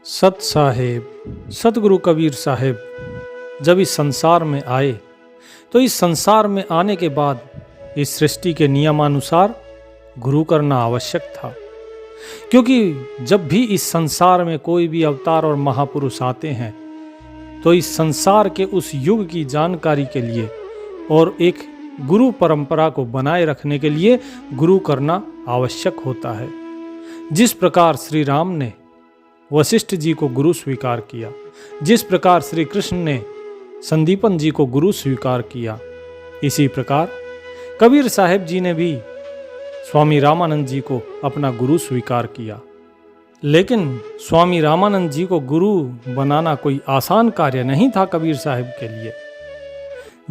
सत साहेब सतगुरु कबीर साहेब जब इस संसार में आए तो इस संसार में आने के बाद इस सृष्टि के नियमानुसार गुरु करना आवश्यक था। क्योंकि जब भी इस संसार में कोई भी अवतार और महापुरुष आते हैं तो इस संसार के उस युग की जानकारी के लिए और एक गुरु परंपरा को बनाए रखने के लिए गुरु करना आवश्यक होता है। जिस प्रकार श्री राम ने वशिष्ठ जी को गुरु स्वीकार किया, जिस प्रकार श्री कृष्ण ने संदीपन जी को गुरु स्वीकार किया, इसी प्रकार कबीर साहेब जी ने भी स्वामी रामानंद जी को अपना गुरु स्वीकार किया। लेकिन स्वामी रामानंद जी को गुरु बनाना कोई आसान कार्य नहीं था कबीर साहेब के लिए।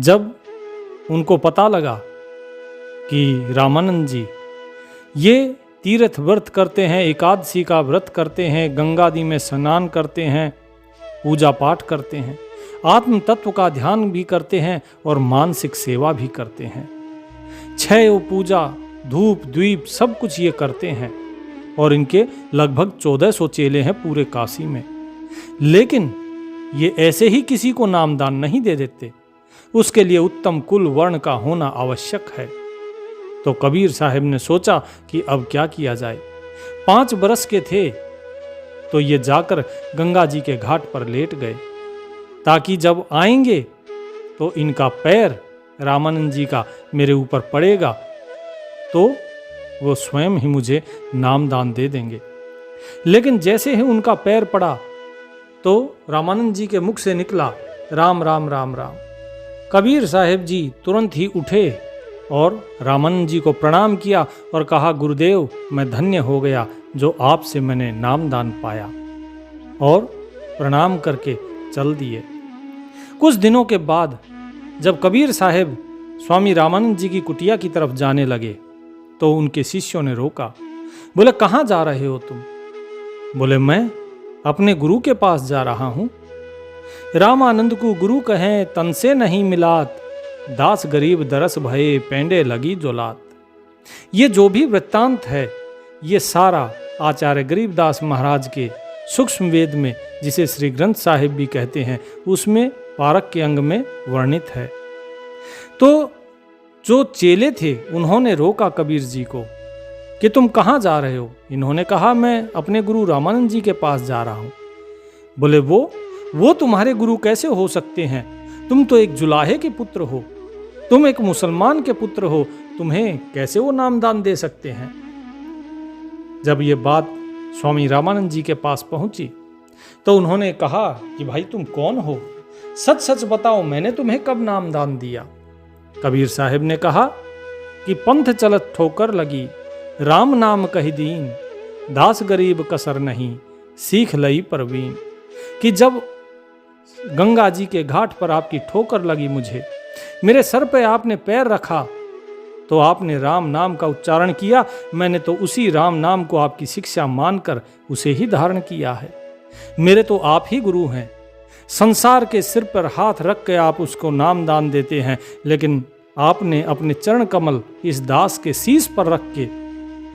जब उनको पता लगा कि रामानंद जी ये तीर्थ व्रत करते हैं, एकादशी का व्रत करते हैं, गंगादी में स्नान करते हैं, पूजा पाठ करते हैं, आत्म तत्व का ध्यान भी करते हैं और मानसिक सेवा भी करते हैं, छह पूजा धूप द्वीप सब कुछ ये करते हैं और इनके लगभग 1400 चेले हैं पूरे काशी में। लेकिन ये ऐसे ही किसी को नामदान नहीं दे देते, उसके लिए उत्तम कुल वर्ण का होना आवश्यक है। तो कबीर साहब ने सोचा कि अब क्या किया जाए। 5 बरस के थे तो ये जाकर गंगा जी के घाट पर लेट गए ताकि जब आएंगे तो इनका पैर रामानंद जी का मेरे ऊपर पड़ेगा तो वो स्वयं ही मुझे नामदान दे देंगे। लेकिन जैसे ही उनका पैर पड़ा तो रामानंद जी के मुख से निकला राम राम राम राम। कबीर साहब जी तुरंत ही उठे और रामानंद जी को प्रणाम किया और कहा, गुरुदेव मैं धन्य हो गया जो आपसे मैंने नामदान पाया, और प्रणाम करके चल दिए। कुछ दिनों के बाद जब कबीर साहब स्वामी रामानंद जी की कुटिया की तरफ जाने लगे तो उनके शिष्यों ने रोका। बोले, कहाँ जा रहे हो तुम? बोले, मैं अपने गुरु के पास जा रहा हूँ। रामानंद को गुरु कहें तन से नहीं मिलात, दास गरीब दरस भये पेंडे लगी जोलात। ये जो भी वृत्तांत है ये सारा आचार्य गरीबदास महाराज के सूक्ष्म वेद में, जिसे श्री ग्रंथ साहिब भी कहते हैं, उसमें पारक के अंग में वर्णित है। तो जो चेले थे उन्होंने रोका कबीर जी को कि तुम कहाँ जा रहे हो? इन्होंने कहा, मैं अपने गुरु रामानंद जी के पास जा रहा हूँ। बोले, वो तुम्हारे गुरु कैसे हो सकते हैं? तुम तो एक जुलाहे के पुत्र हो, तुम एक मुसलमान के पुत्र हो, तुम्हें कैसे वो नामदान दे सकते हैं? जब ये बात स्वामी रामानंद जी के पास पहुंची तो उन्होंने कहा कि भाई तुम कौन हो? सच सच बताओ, मैंने तुम्हें कब नामदान दिया? कबीर साहब ने कहा कि पंथ चलत ठोकर लगी, राम नाम कही दीन, दास गरीब कसर नहीं, सीख लई परवीन। कि जब गंगा जी के घाट पर आपकी ठोकर लगी, मुझे मेरे सर पे आपने पैर रखा तो आपने राम नाम का उच्चारण किया, मैंने तो उसी राम नाम को आपकी शिक्षा मानकर उसे ही धारण किया है। मेरे तो आप ही गुरु हैं। संसार के सिर पर हाथ रख के आप उसको नामदान देते हैं, लेकिन आपने अपने चरण कमल इस दास के शीश पर रख के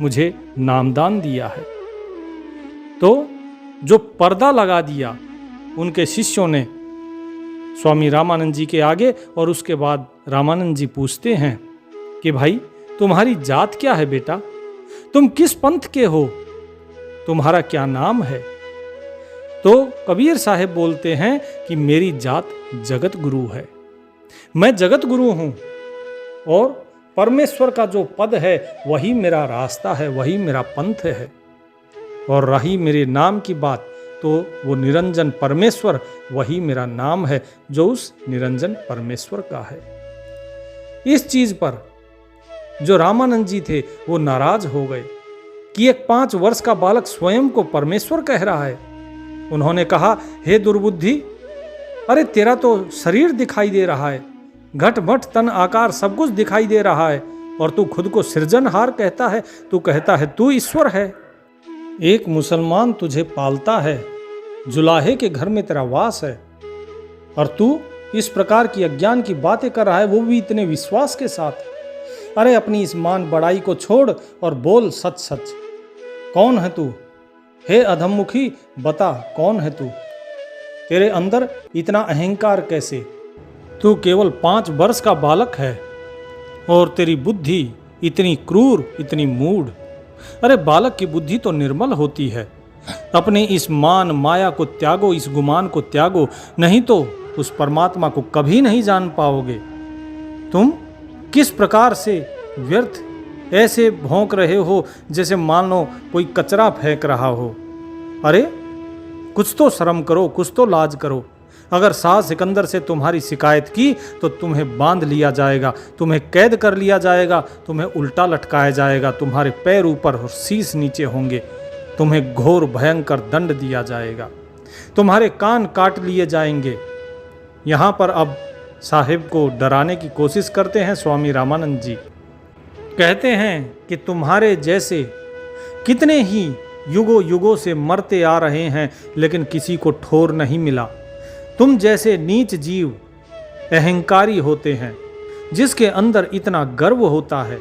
मुझे नामदान दिया है। तो जो पर्दा लगा दिया उनके शिष्यों ने स्वामी रामानंद जी के आगे, और उसके बाद रामानंद जी पूछते हैं कि भाई तुम्हारी जात क्या है बेटा? तुम किस पंथ के हो? तुम्हारा क्या नाम है? तो कबीर साहब बोलते हैं कि मेरी जात जगत गुरु है, मैं जगत गुरु हूं और परमेश्वर का जो पद है वही मेरा रास्ता है, वही मेरा पंथ है। और रही मेरे नाम की बात तो वो निरंजन परमेश्वर वही मेरा नाम है जो उस निरंजन परमेश्वर का है। इस चीज पर जो रामानंद जी थे वो नाराज हो गए कि एक 5 वर्ष का बालक स्वयं को परमेश्वर कह रहा है। उन्होंने कहा, हे दुर्बुद्धि, अरे तेरा तो शरीर दिखाई दे रहा है, घट मठ तन आकार सब कुछ दिखाई दे रहा है, और तू खुद को सृजनहार कहता है, तू कहता है तू ईश्वर है। एक मुसलमान तुझे पालता है, जुलाहे के घर में तेरा वास है, और तू इस प्रकार की अज्ञान की बातें कर रहा है, वो भी इतने विश्वास के साथ। अरे अपनी इस मान बड़ाई को छोड़ और बोल सच सच, कौन है तू? हे अधममुखी, बता कौन है तू? तेरे अंदर इतना अहंकार कैसे? तू केवल 5 वर्ष का बालक है और तेरी बुद्धि इतनी क्रूर, इतनी मूढ़। अरे बालक की बुद्धि तो निर्मल होती है। अपने इस मान माया को त्यागो, इस गुमान को त्यागो, नहीं तो उस परमात्मा को कभी नहीं जान पाओगे। तुम किस प्रकार से व्यर्थ ऐसे भौंक रहे हो जैसे मान लो कोई कचरा फेंक रहा हो। अरे कुछ तो शर्म करो, कुछ तो लाज करो। अगर शाह सिकंदर से तुम्हारी शिकायत की तो तुम्हें बांध लिया जाएगा, तुम्हें कैद कर लिया जाएगा, तुम्हें उल्टा लटकाया जाएगा, तुम्हारे पैर ऊपर और शीश नीचे होंगे, तुम्हें घोर भयंकर दंड दिया जाएगा, तुम्हारे कान काट लिए जाएंगे। यहाँ पर अब साहिब को डराने की कोशिश करते हैं स्वामी रामानंद जी। कहते हैं कि तुम्हारे जैसे कितने ही युगों युगों से मरते आ रहे हैं लेकिन किसी को ठोर नहीं मिला। तुम जैसे नीच जीव अहंकारी होते हैं, जिसके अंदर इतना गर्व होता है,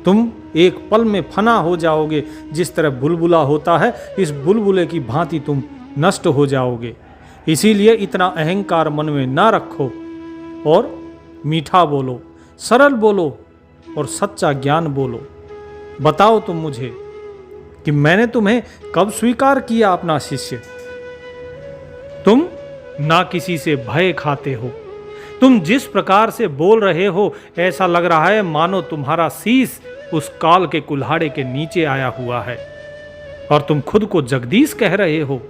तुम एक पल में फना हो जाओगे। जिस तरह बुलबुला होता है, इस बुलबुले की भांति तुम नष्ट हो जाओगे। इसीलिए इतना अहंकार मन में ना रखो और मीठा बोलो, सरल बोलो और सच्चा ज्ञान बोलो। बताओ तुम मुझे कि मैंने तुम्हें कब स्वीकार किया अपना शिष्य? तुम ना किसी से भय खाते हो। तुम जिस प्रकार से बोल रहे हो ऐसा लग रहा है मानो तुम्हारा शीश उस काल के कुल्हाड़े के नीचे आया हुआ है और तुम खुद को जगदीश कह रहे हो।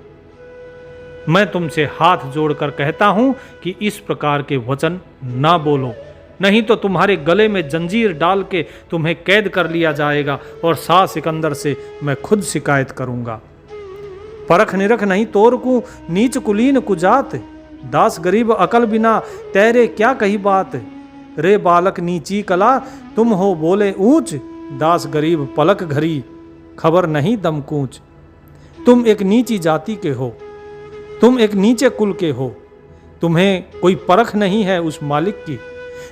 मैं तुमसे हाथ जोड़कर कहता हूं कि इस प्रकार के वचन ना बोलो, नहीं तो तुम्हारे गले में जंजीर डाल के तुम्हें कैद कर लिया जाएगा और शाह सिकंदर से मैं खुद शिकायत करूंगा। परख निरख नहीं तोर को नीच कुलीन कुजात, दास गरीब अकल बिना तेरे क्या कही बात। रे बालक नीची कला तुम हो बोले ऊंच, दास गरीब पलक घरी खबर नहीं दम कूच। तुम एक नीची जाति के हो, तुम एक नीचे कुल के हो, तुम्हें कोई परख नहीं है उस मालिक की,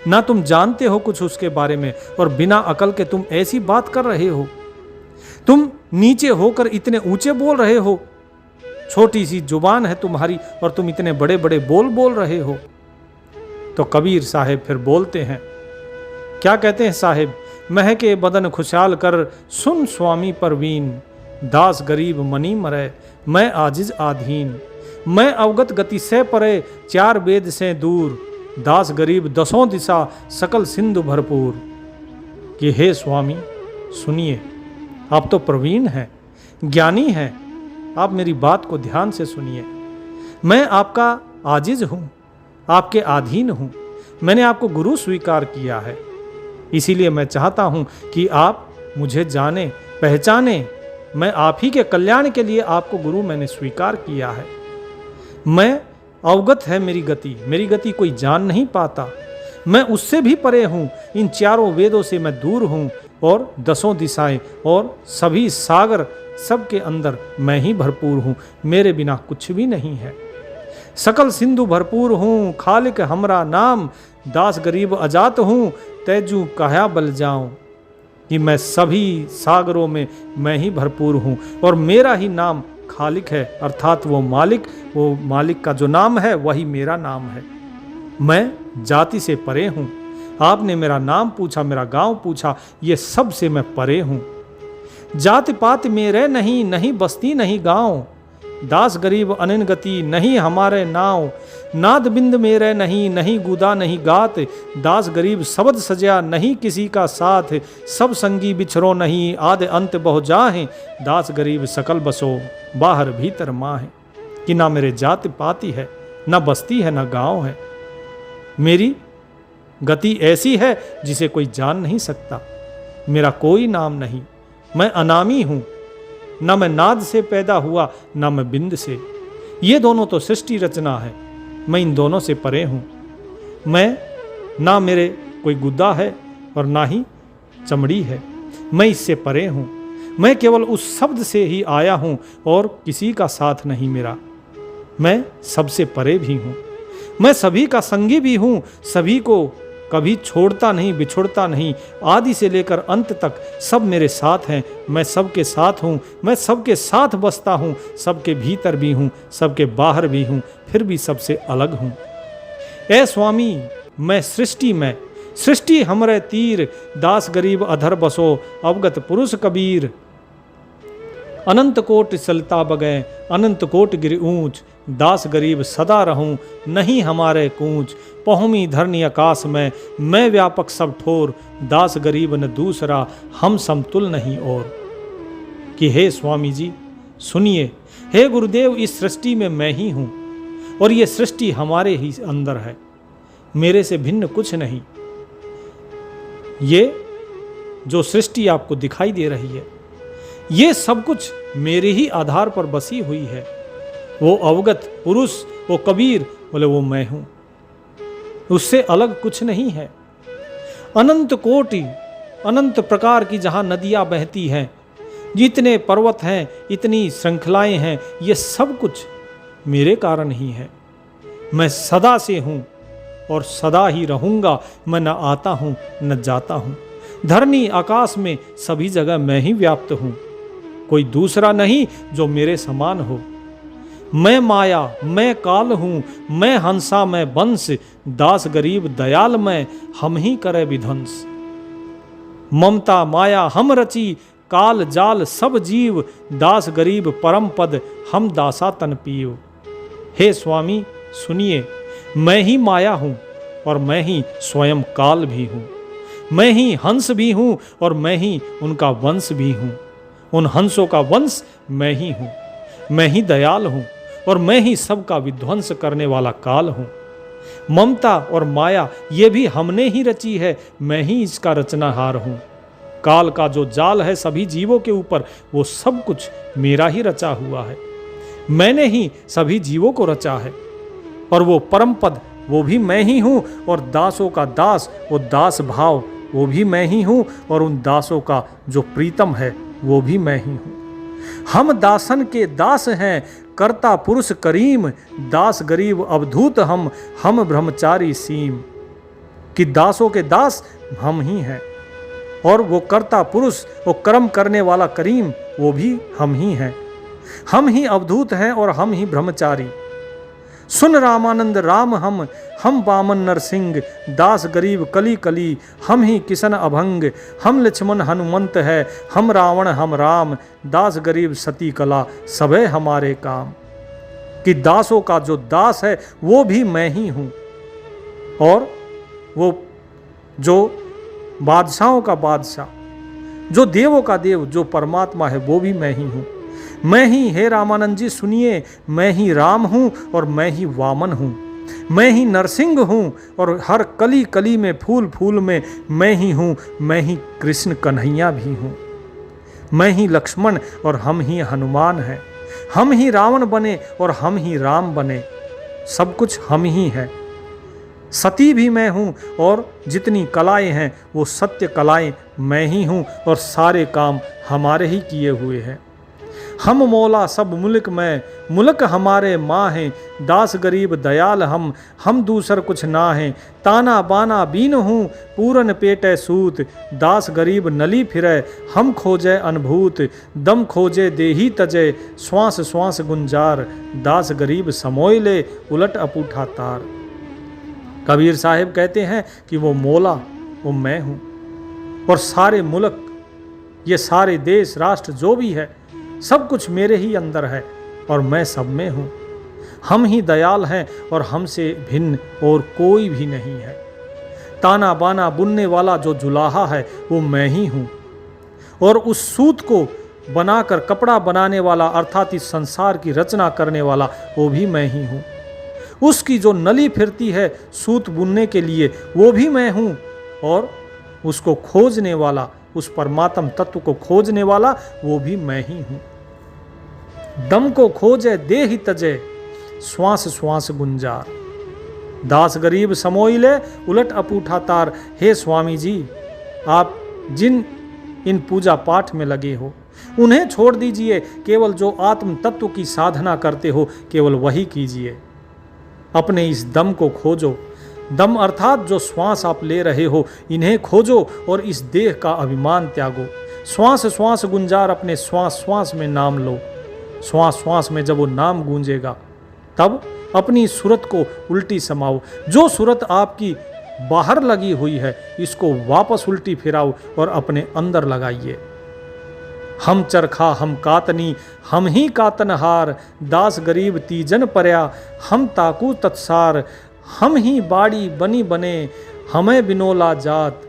ना तुम जानते हो कुछ उसके बारे में और बिना अकल के तुम ऐसी बात कर रहे हो। तुम नीचे होकर इतने ऊंचे बोल रहे हो, छोटी सी जुबान है तुम्हारी और तुम इतने बड़े बड़े बोल रहे हो। तो कबीर साहेब फिर बोलते हैं, क्या कहते हैं साहेब? महके बदन खुशहाल कर सुन स्वामी परवीन, दास गरीब मनी मरे मैं आजिज आधीन। मैं अवगत गति से परे 4 वेद से दूर, दास गरीब 10 दिशा सकल सिंधु भरपूर। कि हे स्वामी सुनिए, आप तो प्रवीण हैं, ज्ञानी हैं, आप मेरी बात को ध्यान से सुनिए। मैं आपका आजिज हूँ, आपके अधीन हूँ, मैंने आपको गुरु स्वीकार किया है। इसीलिए मैं चाहता हूँ कि आप मुझे जाने पहचाने। मैं आप ही के कल्याण के लिए आपको गुरु मैंने स्वीकार किया है। मैं अवगत है मेरी गति कोई जान नहीं पाता। मैं उससे भी परे हूँ, इन 4 वेदों से मैं दूर हूँ और 10 दिशाएं और सभी सागर सबके अंदर मैं ही भरपूर हूँ, मेरे बिना कुछ भी नहीं है। सकल सिंधु भरपूर हूँ, खालिक हमरा नाम, दास गरीब अजात हूँ, तेजू कहा बल जाऊं। कि मैं सभी सागरों में मैं ही भरपूर हूँ और मेरा ही नाम खालिक है, अर्थात वो मालिक का जो नाम है वही मेरा नाम है। मैं जाति से परे हूँ। आपने मेरा नाम पूछा, मेरा गांव पूछा, ये सब से मैं परे हूँ। जाति पात मेरे नहीं, नहीं बस्ती नहीं गांव, दास गरीब अनिन गति नहीं हमारे नाव। नाद बिंद मेरे नहीं, नहीं गुदा नहीं गात, दास गरीब शब्द सजा नहीं किसी का साथ। सब संगी बिछरो नहीं, आद अंत बहु जाहे, दास गरीब सकल बसो बाहर भीतर माँ है। कि ना मेरे जाति पाती है, ना बस्ती है, ना गांव है। मेरी गति ऐसी है जिसे कोई जान नहीं सकता। मेरा कोई नाम नहीं, मैं अनामी हूँ। ना मैं नाद से पैदा हुआ, ना मैं बिंद से। ये दोनों तो सृष्टि रचना है, मैं इन दोनों से परे हूँ। मैं ना मेरे कोई गुद्दा है और ना ही चमड़ी है, मैं इससे परे हूँ। मैं केवल उस शब्द से ही आया हूँ और किसी का साथ नहीं मेरा। मैं सबसे परे भी हूँ, मैं सभी का संगी भी हूँ, सभी को कभी छोड़ता नहीं, बिछुड़ता नहीं। आदि से लेकर अंत तक सब मेरे साथ हैं। मैं सबके साथ हूँ, मैं सबके साथ बसता हूँ, सबके भीतर भी हूँ, सबके बाहर भी हूँ, फिर भी सबसे अलग हूँ। ए स्वामी, मैं सृष्टि हमरे तीर, दास गरीब अधर बसो, अवगत पुरुष कबीर। अनंत कोट चलता बगै, अनंत कोट गिर ऊंच, दास गरीब सदा रहूं, नहीं हमारे कूच। पहुमी धरनी आकाश में, मैं व्यापक सब ठोर, दास गरीब न दूसरा, हम समतुल नहीं और। कि हे स्वामी जी सुनिए, हे गुरुदेव, इस सृष्टि में मैं ही हूं और ये सृष्टि हमारे ही अंदर है, मेरे से भिन्न कुछ नहीं। ये जो सृष्टि आपको दिखाई दे रही है, ये सब कुछ मेरे ही आधार पर बसी हुई है। वो अवगत पुरुष, वो कबीर, बोले वो मैं हूं, उससे अलग कुछ नहीं है। अनंत कोटि, अनंत प्रकार की जहां नदियां बहती हैं, जितने पर्वत हैं, इतनी श्रृंखलाएं हैं, ये सब कुछ मेरे कारण ही है। मैं सदा से हूं और सदा ही रहूंगा। मैं न आता हूं न जाता हूं। धरनी आकाश में सभी जगह मैं ही व्याप्त हूं, कोई दूसरा नहीं जो मेरे समान हो। मैं माया, मैं काल हूं, मैं हंसा, मैं वंश, दास गरीब दयाल मैं, हम ही करे विध्वंस। ममता माया हम रची, काल जाल सब जीव, दास गरीब परम पद, हम दासा तन पीव। हे स्वामी सुनिए, मैं ही माया हूं और मैं ही स्वयं काल भी हूं। मैं ही हंस भी हूं और मैं ही उनका वंश भी हूं। उन हंसों का वंश मैं ही हूं। मैं ही दयाल हूं और मैं ही सबका विध्वंस करने वाला काल हूं। ममता और माया ये भी हमने ही रची है, मैं ही इसका रचनाहार हूं। काल का जो जाल है सभी जीवों के ऊपर, वो सब कुछ मेरा ही रचा हुआ है। मैंने ही सभी जीवों को रचा है और वो परम पद वो भी मैं ही हूं, और दासों का दास, वो दास भाव वो भी मैं ही हूं, और उन दासों का जो प्रीतम है वो भी मैं ही हूं। हम दासन के दास हैं, कर्ता पुरुष करीम, दास गरीब अवधूत हम ब्रह्मचारी सीम। कि दासों के दास हम ही हैं और वो कर्ता पुरुष, वो कर्म करने वाला करीम, वो भी हम ही हैं। हम ही अवधूत हैं और हम ही ब्रह्मचारी। सुन रामानंद राम हम वामन नरसिंह, दास गरीब कली कली, हम ही किशन अभंग, हम लक्ष्मण हनुमंत है, हम रावण हम राम, दास गरीब सती कला, सबे हमारे काम। कि दासों का जो दास है वो भी मैं ही हूं, और वो जो बादशाहों का बादशाह, जो देवों का देव, जो परमात्मा है वो भी मैं ही हूं। मैं ही, हे रामानंद जी सुनिए, मैं ही राम हूं और मैं ही वामन हूं। मैं ही नरसिंह हूं और हर कली कली में, फूल फूल में मैं ही हूं। मैं ही कृष्ण कन्हैया भी हूं। मैं ही लक्ष्मण और हम ही हनुमान हैं। हम ही रावण बने और हम ही राम बने। सब कुछ हम ही हैं। सती भी मैं हूं और जितनी कलाएं हैं वो सत्य कलाएं मैं ही हूं, और सारे काम हमारे ही किए हुए हैं। हम मौला सब मुल्क में, मुल्क हमारे माँ हैं, दास गरीब दयाल हम दूसर कुछ ना हैं। ताना बाना बीन हूँ, पूरन पेटे सूत, दास गरीब नली फिरे, हम खोजे अनुभूत। दम खोजे देही तजे, श्वास श्वास गुंजार, दास गरीब समोय ले, उलट अपूठा तार। कबीर साहिब कहते हैं कि वो मौला, वो मैं हूँ, और सारे मुल्क, ये सारे देश राष्ट्र जो भी है, सब कुछ मेरे ही अंदर है और मैं सब में हूँ। हम ही दयाल हैं और हमसे भिन्न और कोई भी नहीं है। ताना बाना बुनने वाला जो जुलाहा है वो मैं ही हूँ, और उस सूत को बनाकर कपड़ा बनाने वाला, अर्थात इस संसार की रचना करने वाला, वो भी मैं ही हूँ। उसकी जो नली फिरती है सूत बुनने के लिए, वो भी मैं हूँ, और उसको खोजने वाला, उस परमात्म तत्व को खोजने वाला, वो भी मैं ही हूँ। दम को खोजे देहि तजे, श्वास श्वास गुंजार, दास गरीब समोई ले, उलट अपूठा तार। हे स्वामी जी, आप जिन इन पूजा पाठ में लगे हो उन्हें छोड़ दीजिए, केवल जो आत्म तत्व की साधना करते हो केवल वही कीजिए। अपने इस दम को खोजो, दम अर्थात जो श्वास आप ले रहे हो, इन्हें खोजो और इस देह का अभिमान त्यागो। श्वास श्वास गुंजार अपने श्वास श्वास में नाम लो। श्वास श्वास में जब वो नाम गूंजेगा तब अपनी सूरत को उल्टी समाओ। जो सूरत आपकी बाहर लगी हुई है इसको वापस उल्टी फिराओ और अपने अंदर लगाइए। हम चरखा हम कातनी हम ही कातनहार, दास गरीब तीजन पर्या हम ताकू तत्सार। हम ही बाड़ी बनी बने हमें बिनोला जात,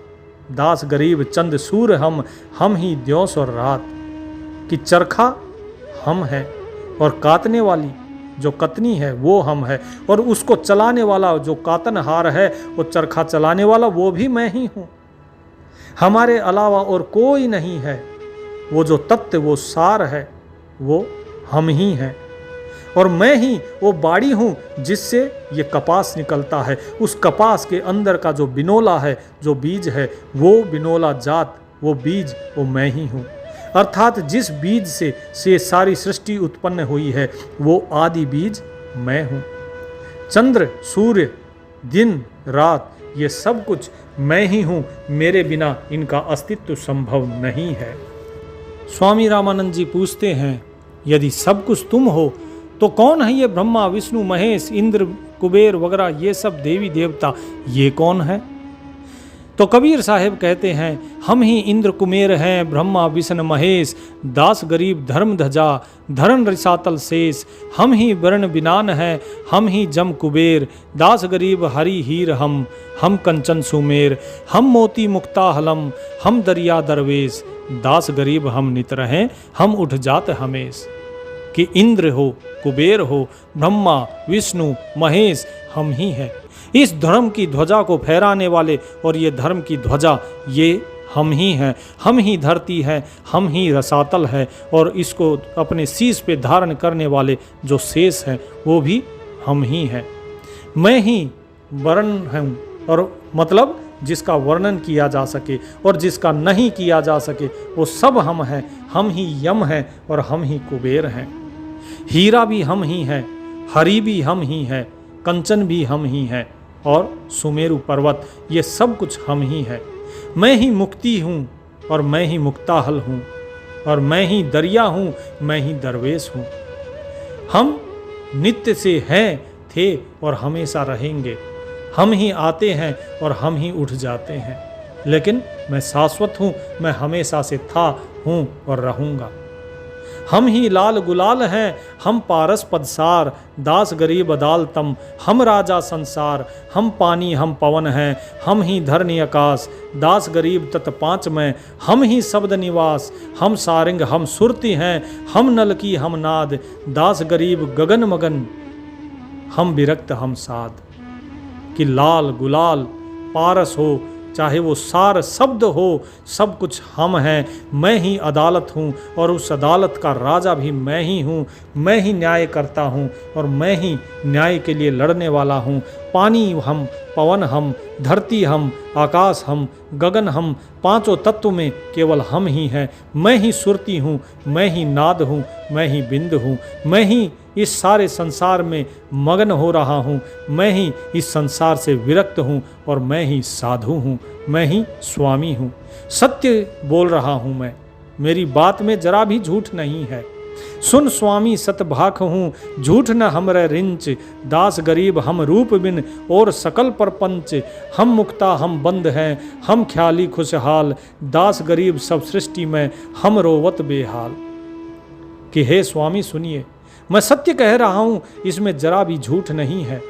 दास गरीब चंद सूर हम ही द्योस और रात। कि चरखा हम है और काटने वाली जो कतनी है वो हम है, और उसको चलाने वाला जो कातनहार है वो चरखा चलाने वाला वो भी मैं ही हूँ। हमारे अलावा और कोई नहीं है। वो जो तत्व वो सार है वो हम ही हैं, और मैं ही वो बाड़ी हूँ जिससे ये कपास निकलता है। उस कपास के अंदर का जो बिनोला है, जो बीज है, वो बिनोला जात, वो बीज वो मैं ही हूँ। अर्थात जिस बीज से सारी सृष्टि उत्पन्न हुई है वो आदि बीज मैं हूँ। चंद्र सूर्य दिन रात ये सब कुछ मैं ही हूँ, मेरे बिना इनका अस्तित्व संभव नहीं है। स्वामी रामानंद जी पूछते हैं, यदि सब कुछ तुम हो तो कौन है ये ब्रह्मा विष्णु महेश इंद्र कुबेर वगैरह ये सब देवी देवता, ये कौन है? तो कबीर साहब कहते हैं, हम ही इंद्र कुमेर हैं ब्रह्मा विष्णु महेश, दास गरीब धर्म ध्वजा धरण रिसातल शेष। हम ही वर्ण बिनान हैं हम ही जम कुबेर, दास गरीब हरि हीर हम कंचन सुमेर। हम मोती मुक्ता हलम हम दरिया दरवेश, दास गरीब हम नित रहें हम उठ जात हमेश। कि इंद्र हो कुबेर हो ब्रह्मा विष्णु महेश हम ही हैं। इस धर्म की ध्वजा को फहराने वाले और ये धर्म की ध्वजा ये हम ही हैं। हम ही धरती है हम ही रसातल है, और इसको अपने शीश पे धारण करने वाले जो शेष हैं वो भी हम ही हैं। मैं ही वर्ण हूँ, और मतलब जिसका वर्णन किया जा सके और जिसका नहीं किया जा सके वो सब हम हैं। हम ही यम हैं और हम ही कुबेर हैं। हीरा भी हम ही हैं, हरि भी हम ही हैं, कंचन भी हम ही हैं, और सुमेरु पर्वत ये सब कुछ हम ही हैं। मैं ही मुक्ति हूँ और मैं ही मुक्ताहल हूँ, और मैं ही दरिया हूँ मैं ही दरवेश हूँ। हम नित्य से हैं थे और हमेशा रहेंगे। हम ही आते हैं और हम ही उठ जाते हैं, लेकिन मैं शाश्वत हूँ, मैं हमेशा से था हूँ और रहूँगा। हम ही लाल गुलाल हैं हम पारस पदसार, दास गरीब अदालतम हम राजा संसार। हम पानी हम पवन हैं हम ही धरनी आकाश, दास गरीब तत् पाँच में हम ही शब्द निवास। हम सारंग हम सुरती हैं हम नलकी हम नाद, दास गरीब गगन मगन हम विरक्त हम साध। कि लाल गुलाल पारस हो चाहे वो सार शब्द हो, सब कुछ हम हैं। मैं ही अदालत हूँ और उस अदालत का राजा भी मैं ही हूँ। मैं ही न्याय करता हूँ और मैं ही न्याय के लिए लड़ने वाला हूँ। पानी हम पवन हम धरती हम आकाश हम गगन हम, पांचों तत्व में केवल हम ही हैं। मैं ही सुरती हूँ मैं ही नाद हूँ मैं ही बिंद हूँ। मैं ही इस सारे संसार में मगन हो रहा हूँ। मैं ही इस संसार से विरक्त हूँ और मैं ही साधु हूँ, मैं ही स्वामी हूँ। सत्य बोल रहा हूँ मैं, मेरी बात में जरा भी झूठ नहीं है। सुन स्वामी सतभाख हूँ झूठ न हमरे रिंच, दास गरीब हम रूप बिन और सकल परपंच। हम मुक्ता हम बंद हैं हम ख्याली खुशहाल, दास गरीब सब सृष्टि में हम रोवत बेहाल। कि हे स्वामी सुनिए, मैं सत्य कह रहा हूँ, इसमें जरा भी झूठ नहीं है।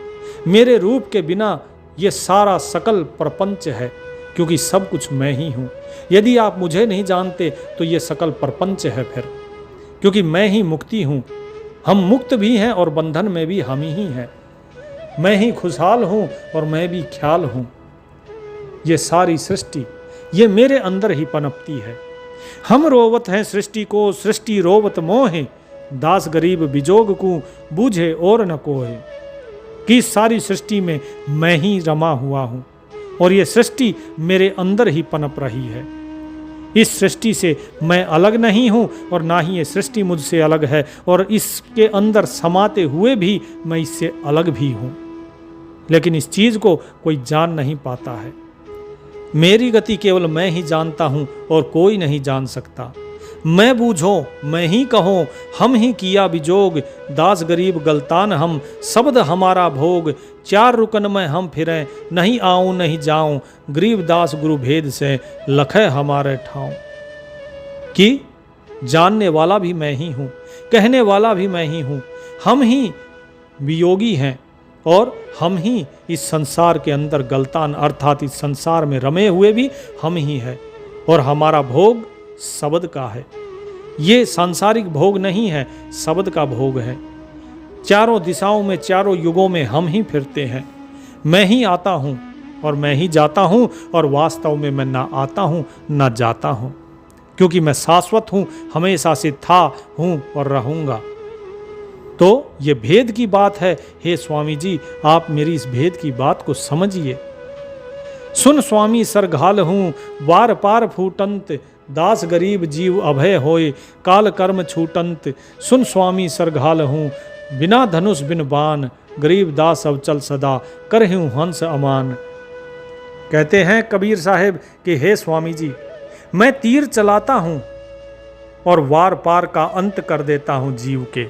मेरे रूप के बिना ये सारा सकल प्रपंच है, क्योंकि सब कुछ मैं ही हूँ। यदि आप मुझे नहीं जानते तो ये सकल प्रपंच है फिर, क्योंकि मैं ही मुक्ति हूँ। हम मुक्त भी हैं और बंधन में भी हम ही हैं। मैं ही खुशहाल हूँ और मैं भी ख्याल हूँ। ये सारी सृष्टि ये मेरे अंदर ही पनपती है। हम रोवत हैं सृष्टि को सृष्टि रोवत मोहे, दास गरीब बिजोग को बूझे और न कोहे। कि सारी सृष्टि में मैं ही रमा हुआ हूँ और ये सृष्टि मेरे अंदर ही पनप रही है। इस सृष्टि से मैं अलग नहीं हूँ और ना ही ये सृष्टि मुझसे अलग है, और इसके अंदर समाते हुए भी मैं इससे अलग भी हूँ। लेकिन इस चीज को कोई जान नहीं पाता है। मेरी गति केवल मैं ही जानता हूं और कोई नहीं जान सकता। मैं बूझो मैं ही कहो, हम ही किया बिजोग, दास गरीब गलतान हम, शब्द हमारा भोग, चार रुकन में हम फिरें, नहीं आऊं नहीं जाऊं, गरीब दास गुरु भेद से लखे हमारे ठाऊं। कि जानने वाला भी मैं ही हूं, कहने वाला भी मैं ही हूं, हम ही वियोगी हैं और हम ही इस संसार के अंदर गलतान अर्थात इस संसार में रमे हुए भी हम ही हैं और हमारा भोग शब्द का है। ये सांसारिक भोग नहीं है, शब्द का भोग है। चारों दिशाओं में चारों युगों में हम ही फिरते हैं। मैं ही आता हूँ और मैं ही जाता हूँ और वास्तव में मैं ना आता हूँ ना जाता हूँ, क्योंकि मैं शाश्वत हूँ, हमेशा से था, हूँ और रहूँगा। तो ये भेद की बात है। हे स्वामी जी, आप मेरी इस भेद की बात को समझिए। सुन स्वामी सरघाल हूँ, वार पार फूटंत, दास गरीब जीव अभय होय, काल कर्म छूटंत। सुन स्वामी सरघाल हूँ, बिना धनुष बिन बाण, गरीब दास अवचल सदा, करहूँ हंस अमान। कहते हैं कबीर साहेब कि हे स्वामी जी, मैं तीर चलाता हूँ और वार पार का अंत कर देता हूँ जीव के,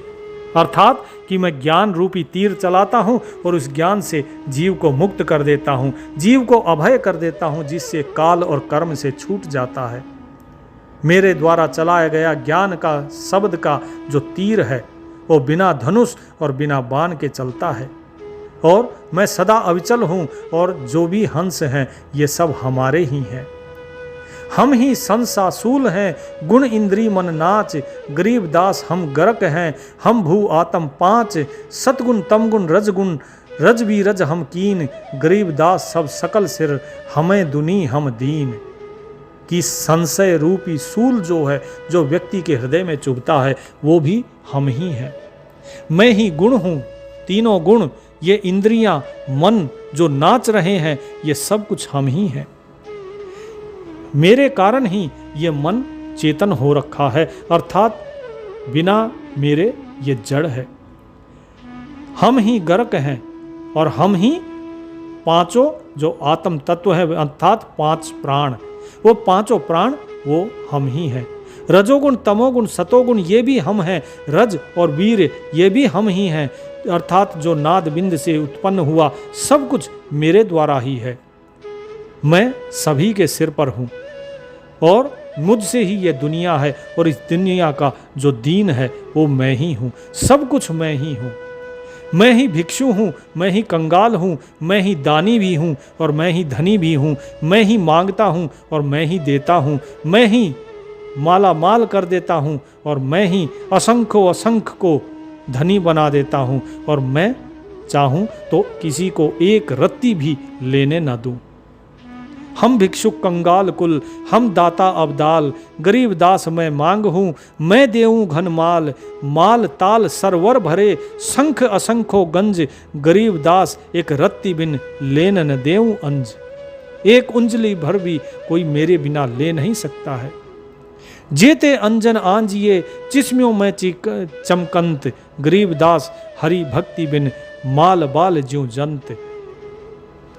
अर्थात कि मैं ज्ञान रूपी तीर चलाता हूँ और उस ज्ञान से जीव को मुक्त कर देता हूँ, जीव को अभय कर देता हूँ, जिससे काल और कर्म से छूट जाता है। मेरे द्वारा चलाया गया ज्ञान का शब्द का जो तीर है वो बिना धनुष और बिना बाण के चलता है और मैं सदा अविचल हूँ और जो भी हंस हैं ये सब हमारे ही हैं। हम ही संसासूल हैं, गुण इंद्री मन नाच, गरीब दास हम गरक हैं, हम भू आत्म पांच, सतगुण तमगुण रजगुण, रज भी रज हम कीन, गरीब दास सब सकल सिर, हमें दुनी हम दीन। कि संशय रूपी सूल जो है, जो व्यक्ति के हृदय में चुभता है, वो भी हम ही हैं। मैं ही गुण हूँ, तीनों गुण, ये इंद्रियां, मन जो नाच रहे हैं, ये सब कुछ हम ही हैं। मेरे कारण ही ये मन चेतन हो रखा है, अर्थात बिना मेरे ये जड़ है। हम ही गर्क हैं और हम ही पांचों जो आत्म तत्व है, अर्थात पांच प्राण, वो पांचों प्राण वो हम ही हैं। रजोगुण तमोगुण सतोगुण ये भी हम हैं, रज और वीर ये भी हम ही हैं, अर्थात जो नाद बिंद से उत्पन्न हुआ सब कुछ मेरे द्वारा ही है। मैं सभी के सिर पर हूँ और मुझसे ही ये दुनिया है और इस दुनिया का जो दीन है वो मैं ही हूँ, सब कुछ मैं ही हूँ। मैं ही भिक्षु हूँ, मैं ही कंगाल हूँ, मैं ही दानी भी हूँ और मैं ही धनी भी हूँ, मैं ही मांगता हूँ और मैं ही देता हूँ, मैं ही माला माल कर देता हूँ और मैं ही असंख्य को धनी बना देता हूँ और मैं चाहूँ तो किसी को एक रत्ती भी लेने न दूँ। हम भिक्षुक कंगाल कुल, हम दाता अबदाल, गरीब दास मैं मांग हूँ, मैं देऊँ घन माल, माल ताल सरवर भरे, संख असंख्यो गंज, गरीब दास एक रत्ती बिन लेन न देऊँ अंज। एक उंजली भर भी कोई मेरे बिना ले नहीं सकता है। जेते अंजन आंजिए चिस्म्यों में चमकंत, गरीब दास हरि भक्ति बिन माल बाल ज्यों जंत।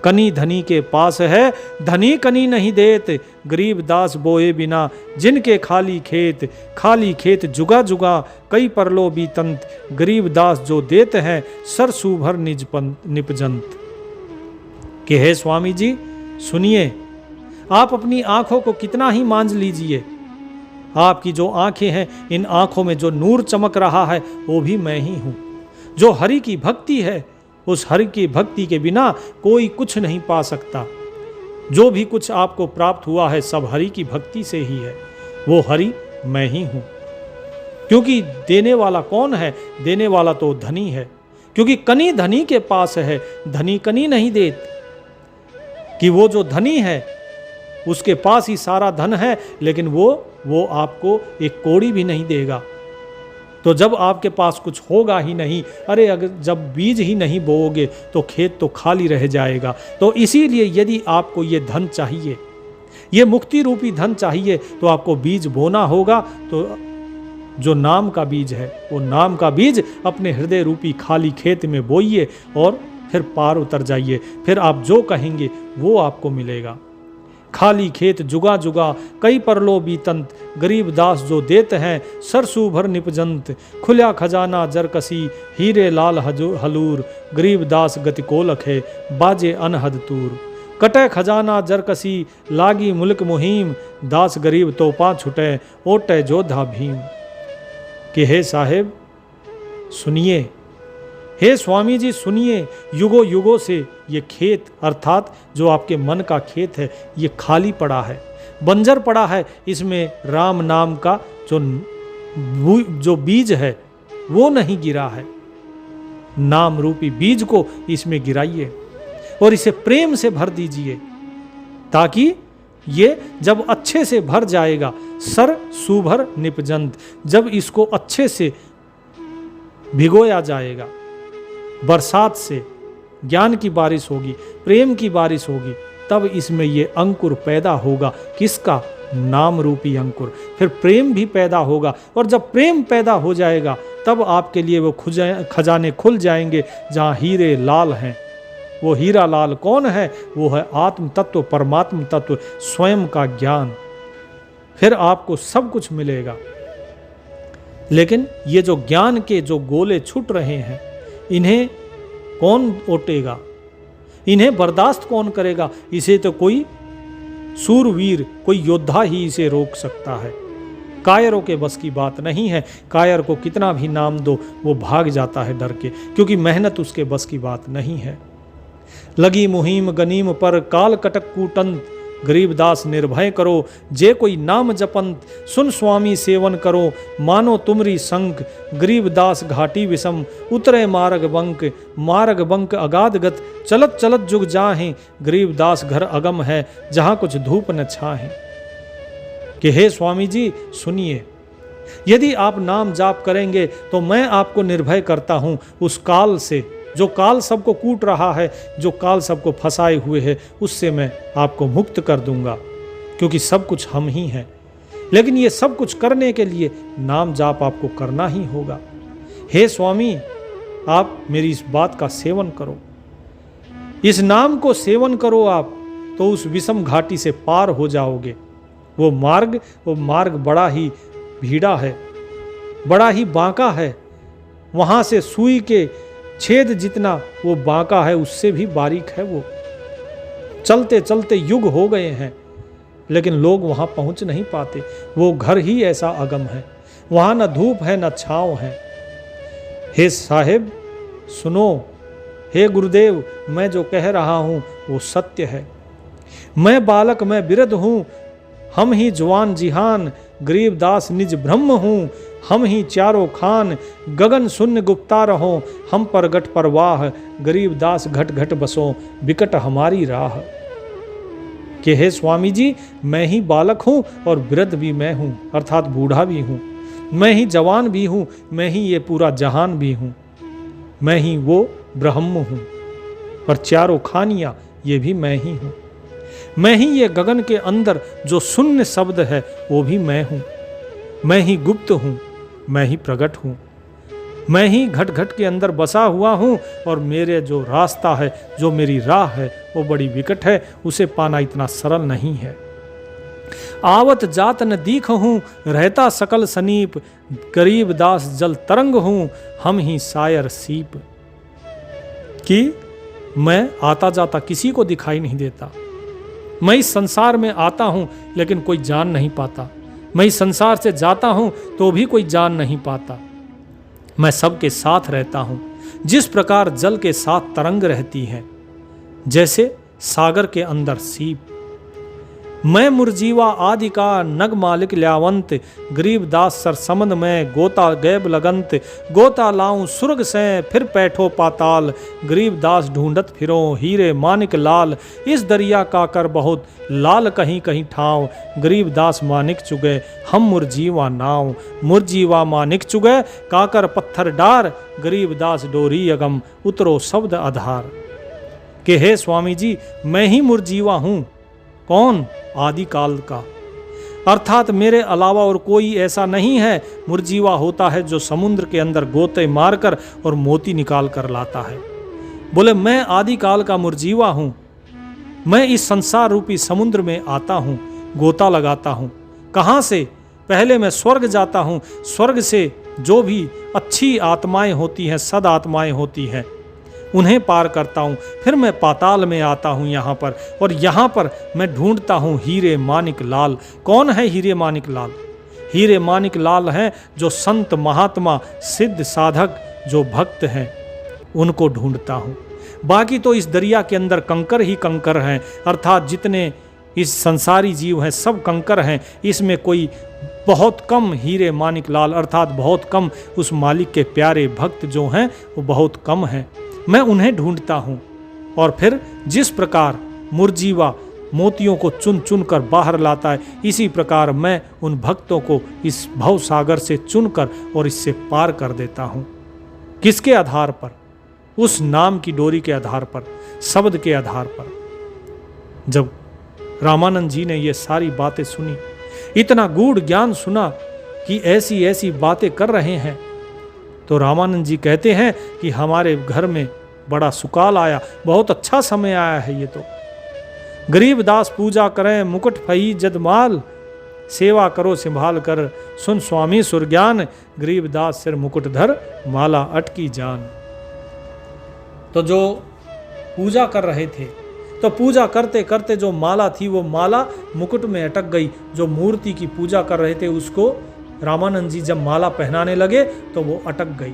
कनी धनी के पास है, धनी कनी नहीं देत, गरीब दास बोए बिना जिनके खाली खेत जुगा जुगा कई परलो बीतंत, गरीब दास जो देते हैं सरसू भर निपजंत। कि हे स्वामी जी सुनिए, आप अपनी आंखों को कितना ही मांझ लीजिए, आपकी जो आंखें हैं इन आंखों में जो नूर चमक रहा है वो भी मैं ही हूँ। जो हरि की भक्ति है उस हरि की भक्ति के बिना कोई कुछ नहीं पा सकता। जो भी कुछ आपको प्राप्त हुआ है सब हरि की भक्ति से ही है, वो हरि मैं ही हूँ। क्योंकि देने वाला कौन है? देने वाला तो धनी है, क्योंकि कनी धनी के पास है, धनी कनी नहीं देत। कि वो जो धनी है उसके पास ही सारा धन है, लेकिन वो आपको एक कौड़ी भी नहीं देगा। तो जब आपके पास कुछ होगा ही नहीं, अरे अगर जब बीज ही नहीं बोओगे तो खेत तो खाली रह जाएगा। तो इसीलिए यदि आपको ये धन चाहिए, ये मुक्ति रूपी धन चाहिए, तो आपको बीज बोना होगा। तो जो नाम का बीज है वो नाम का बीज अपने हृदय रूपी खाली खेत में बोइए और फिर पार उतर जाइए, फिर आप जो कहेंगे वो आपको मिलेगा। खाली खेत जुगा जुगा कई परलो बीतंत, गरीब दास जो देते हैं सरसू भर निपजंत। खुल्या खजाना जरकसी हीरे लाल हलूर, गरीब दास गति को लखे बाजे अनहद तूर। कटे खजाना जरकसी लागी मुल्क मुहिम, दास गरीब तोपा छुटे ओटे जोधा भीम। कि हे साहेब सुनिए, हे स्वामी जी सुनिए, युगों युगों से ये खेत अर्थात जो आपके मन का खेत है ये खाली पड़ा है, बंजर पड़ा है। इसमें राम नाम का जो बीज है वो नहीं गिरा है। नाम रूपी बीज को इसमें गिराइए और इसे प्रेम से भर दीजिए, ताकि ये जब अच्छे से भर जाएगा, सर सुभर निपजंत, जब इसको अच्छे से भिगोया जाएगा, बरसात से ज्ञान की बारिश होगी, प्रेम की बारिश होगी, तब इसमें ये अंकुर पैदा होगा। किसका? नाम रूपी अंकुर। फिर प्रेम भी पैदा होगा, और जब प्रेम पैदा हो जाएगा तब आपके लिए वो खजाने खुल जाएंगे जहाँ हीरे लाल हैं। वो हीरा लाल कौन है? वो है आत्म तत्व, परमात्म तत्व, स्वयं का ज्ञान। फिर आपको सब कुछ मिलेगा। लेकिन ये जो ज्ञान के जो गोले छूट रहे हैं, इन्हें कौन ओटेगा? इन्हें बर्दाश्त कौन करेगा? इसे तो कोई सूरवीर, कोई योद्धा ही इसे रोक सकता है। कायरों के बस की बात नहीं है। कायर को कितना भी नाम दो वो भाग जाता है डर के, क्योंकि मेहनत उसके बस की बात नहीं है। लगी मुहिम गनीम पर काल कटक कूटंत, गरीबदास निर्भय करो जे कोई नाम जपंत। सुन स्वामी सेवन करो मानो तुमरी संक, गरीबदास घाटी विषम उतरे मार्ग बंक अगाध गत। चलत चलत जुग जाहें, गरीबदास घर अगम है जहाँ कुछ धूप न छाहें। कि हे स्वामी जी सुनिए, यदि आप नाम जाप करेंगे तो मैं आपको निर्भय करता हूँ उस काल से, जो काल सबको कूट रहा है, जो काल सबको फंसाए हुए है, उससे मैं आपको मुक्त कर दूंगा, क्योंकि सब कुछ हम ही हैं। लेकिन ये सब कुछ करने के लिए नाम जाप आपको करना ही होगा। हे स्वामी, आप मेरी इस बात का सेवन करो, इस नाम को सेवन करो आप, तो उस विषम घाटी से पार हो जाओगे। वो मार्ग बड़ा ही भीड़ा है, बड़ा ही बांका है। वहाँ से सुई के छेद जितना वो बांका है, उससे भी बारीक है वो। चलते चलते युग हो गए हैं, लेकिन लोग वहाँ पहुँच नहीं पाते। वो घर ही ऐसा अगम है, वहाँ न धूप है न छाँव है। हे साहेब सुनो, हे गुरुदेव, मैं जो कह रहा हूँ वो सत्य है। मैं बालक मैं बिरध हूँ, हम ही जवान जिहान, गरीबदास निज ब्रह्म हूँ, हम ही चारों खान। गगन शून्य गुप्ता रहो, हम पर गट परवाह, गरीबदास घट घट बसो, बिकट हमारी राह। कि हे स्वामी जी, मैं ही बालक हूँ और वृद्ध भी मैं हूँ, अर्थात बूढ़ा भी हूँ। मैं ही जवान भी हूँ, मैं ही ये पूरा जहान भी हूँ। मैं ही वो ब्रह्म हूँ, और चारों खानियाँ ये भी मैं ही हूँ। मैं ही ये गगन के अंदर जो शून्य शब्द है वो भी मैं हूँ। मैं ही गुप्त हूँ, मैं ही प्रकट हूँ। मैं ही घट घट के अंदर बसा हुआ हूँ, और मेरे जो रास्ता है, जो मेरी राह है, वो बड़ी विकट है, उसे पाना इतना सरल नहीं है। आवत जात न दीख हूँ, रहता सकल सनीप, गरीबदास जल तरंग हूँ, हम ही सायर सीप। कि मैं आता जाता किसी को दिखाई नहीं देता। मैं इस संसार में आता हूँ लेकिन कोई जान नहीं पाता। मैं इस संसार से जाता हूँ तो भी कोई जान नहीं पाता। मैं सबके साथ रहता हूँ, जिस प्रकार जल के साथ तरंग रहती है, जैसे सागर के अंदर सीप। मैं मुरजीवा आदि का नग मालिक ल्यावंत, गरीबदास सर समंद में गोता गैब लगंत। गोता लाऊं सुर्ग से फिर पैठो पाताल, गरीबदास ढूंढत फिरो हीरे मानिक लाल। इस दरिया का कर बहुत लाल कहीं कहीं ठाव, गरीबदास मानिक चुगे हम मुरजीवा नाव। मुरजीवा मानिक चुगे काकर पत्थर डार, गरीबदास डोरी अगम उतरो शब्द आधार। कि हे स्वामी जी, मैं ही मुरजीवा हूँ। कौन? आदि काल का, अर्थात मेरे अलावा और कोई ऐसा नहीं है। मुरजीवा होता है जो समुद्र के अंदर गोते मारकर और मोती निकाल कर लाता है। बोले मैं आदिकाल का मुर्जीवा हूं, मैं इस संसार रूपी समुद्र में आता हूं, गोता लगाता हूं। कहां से? पहले मैं स्वर्ग जाता हूं, स्वर्ग से जो भी अच्छी आत्माएं होती हैं, सद आत्माएं होती हैं, उन्हें पार करता हूं। फिर मैं पाताल में आता हूं यहाँ पर, और यहाँ पर मैं ढूंढता हूं हीरे मानिक लाल। कौन है हीरे मानिक लाल? हीरे मानिक लाल हैं जो संत महात्मा सिद्ध साधक जो भक्त हैं, उनको ढूंढता हूं। बाकी तो इस दरिया के अंदर कंकर ही कंकर हैं, अर्थात जितने इस संसारी जीव हैं सब कंकर हैं। इसमें कोई बहुत कम हीरे मानिक लाल अर्थात बहुत कम उस मालिक के प्यारे भक्त जो हैं वो बहुत कम हैं। मैं उन्हें ढूंढता हूँ। और फिर जिस प्रकार मुर्जीवा मोतियों को चुन चुन कर बाहर लाता है, इसी प्रकार मैं उन भक्तों को इस भव सागर से चुनकर और इससे पार कर देता हूँ। किसके आधार पर? उस नाम की डोरी के आधार पर, शब्द के आधार पर। जब रामानंद जी ने ये सारी बातें सुनी, इतना गूढ़ ज्ञान सुना कि ऐसी ऐसी बातें कर रहे हैं, तो रामानंद जी कहते हैं कि हमारे घर में बड़ा सुकाल आया, बहुत अच्छा समय आया है ये तो। गरीबदास पूजा करें मुकुट फही जदमाल, सेवा करो संभाल कर सुन स्वामी सुरज्ञान, गरीबदास सिर मुकुट धर माला अटकी जान। तो जो पूजा कर रहे थे, तो पूजा करते करते जो माला थी वो माला मुकुट में अटक गई। जो मूर्ति की पूजा कर रहे थे उसको रामानंद जी जब माला पहनाने लगे तो वो अटक गई।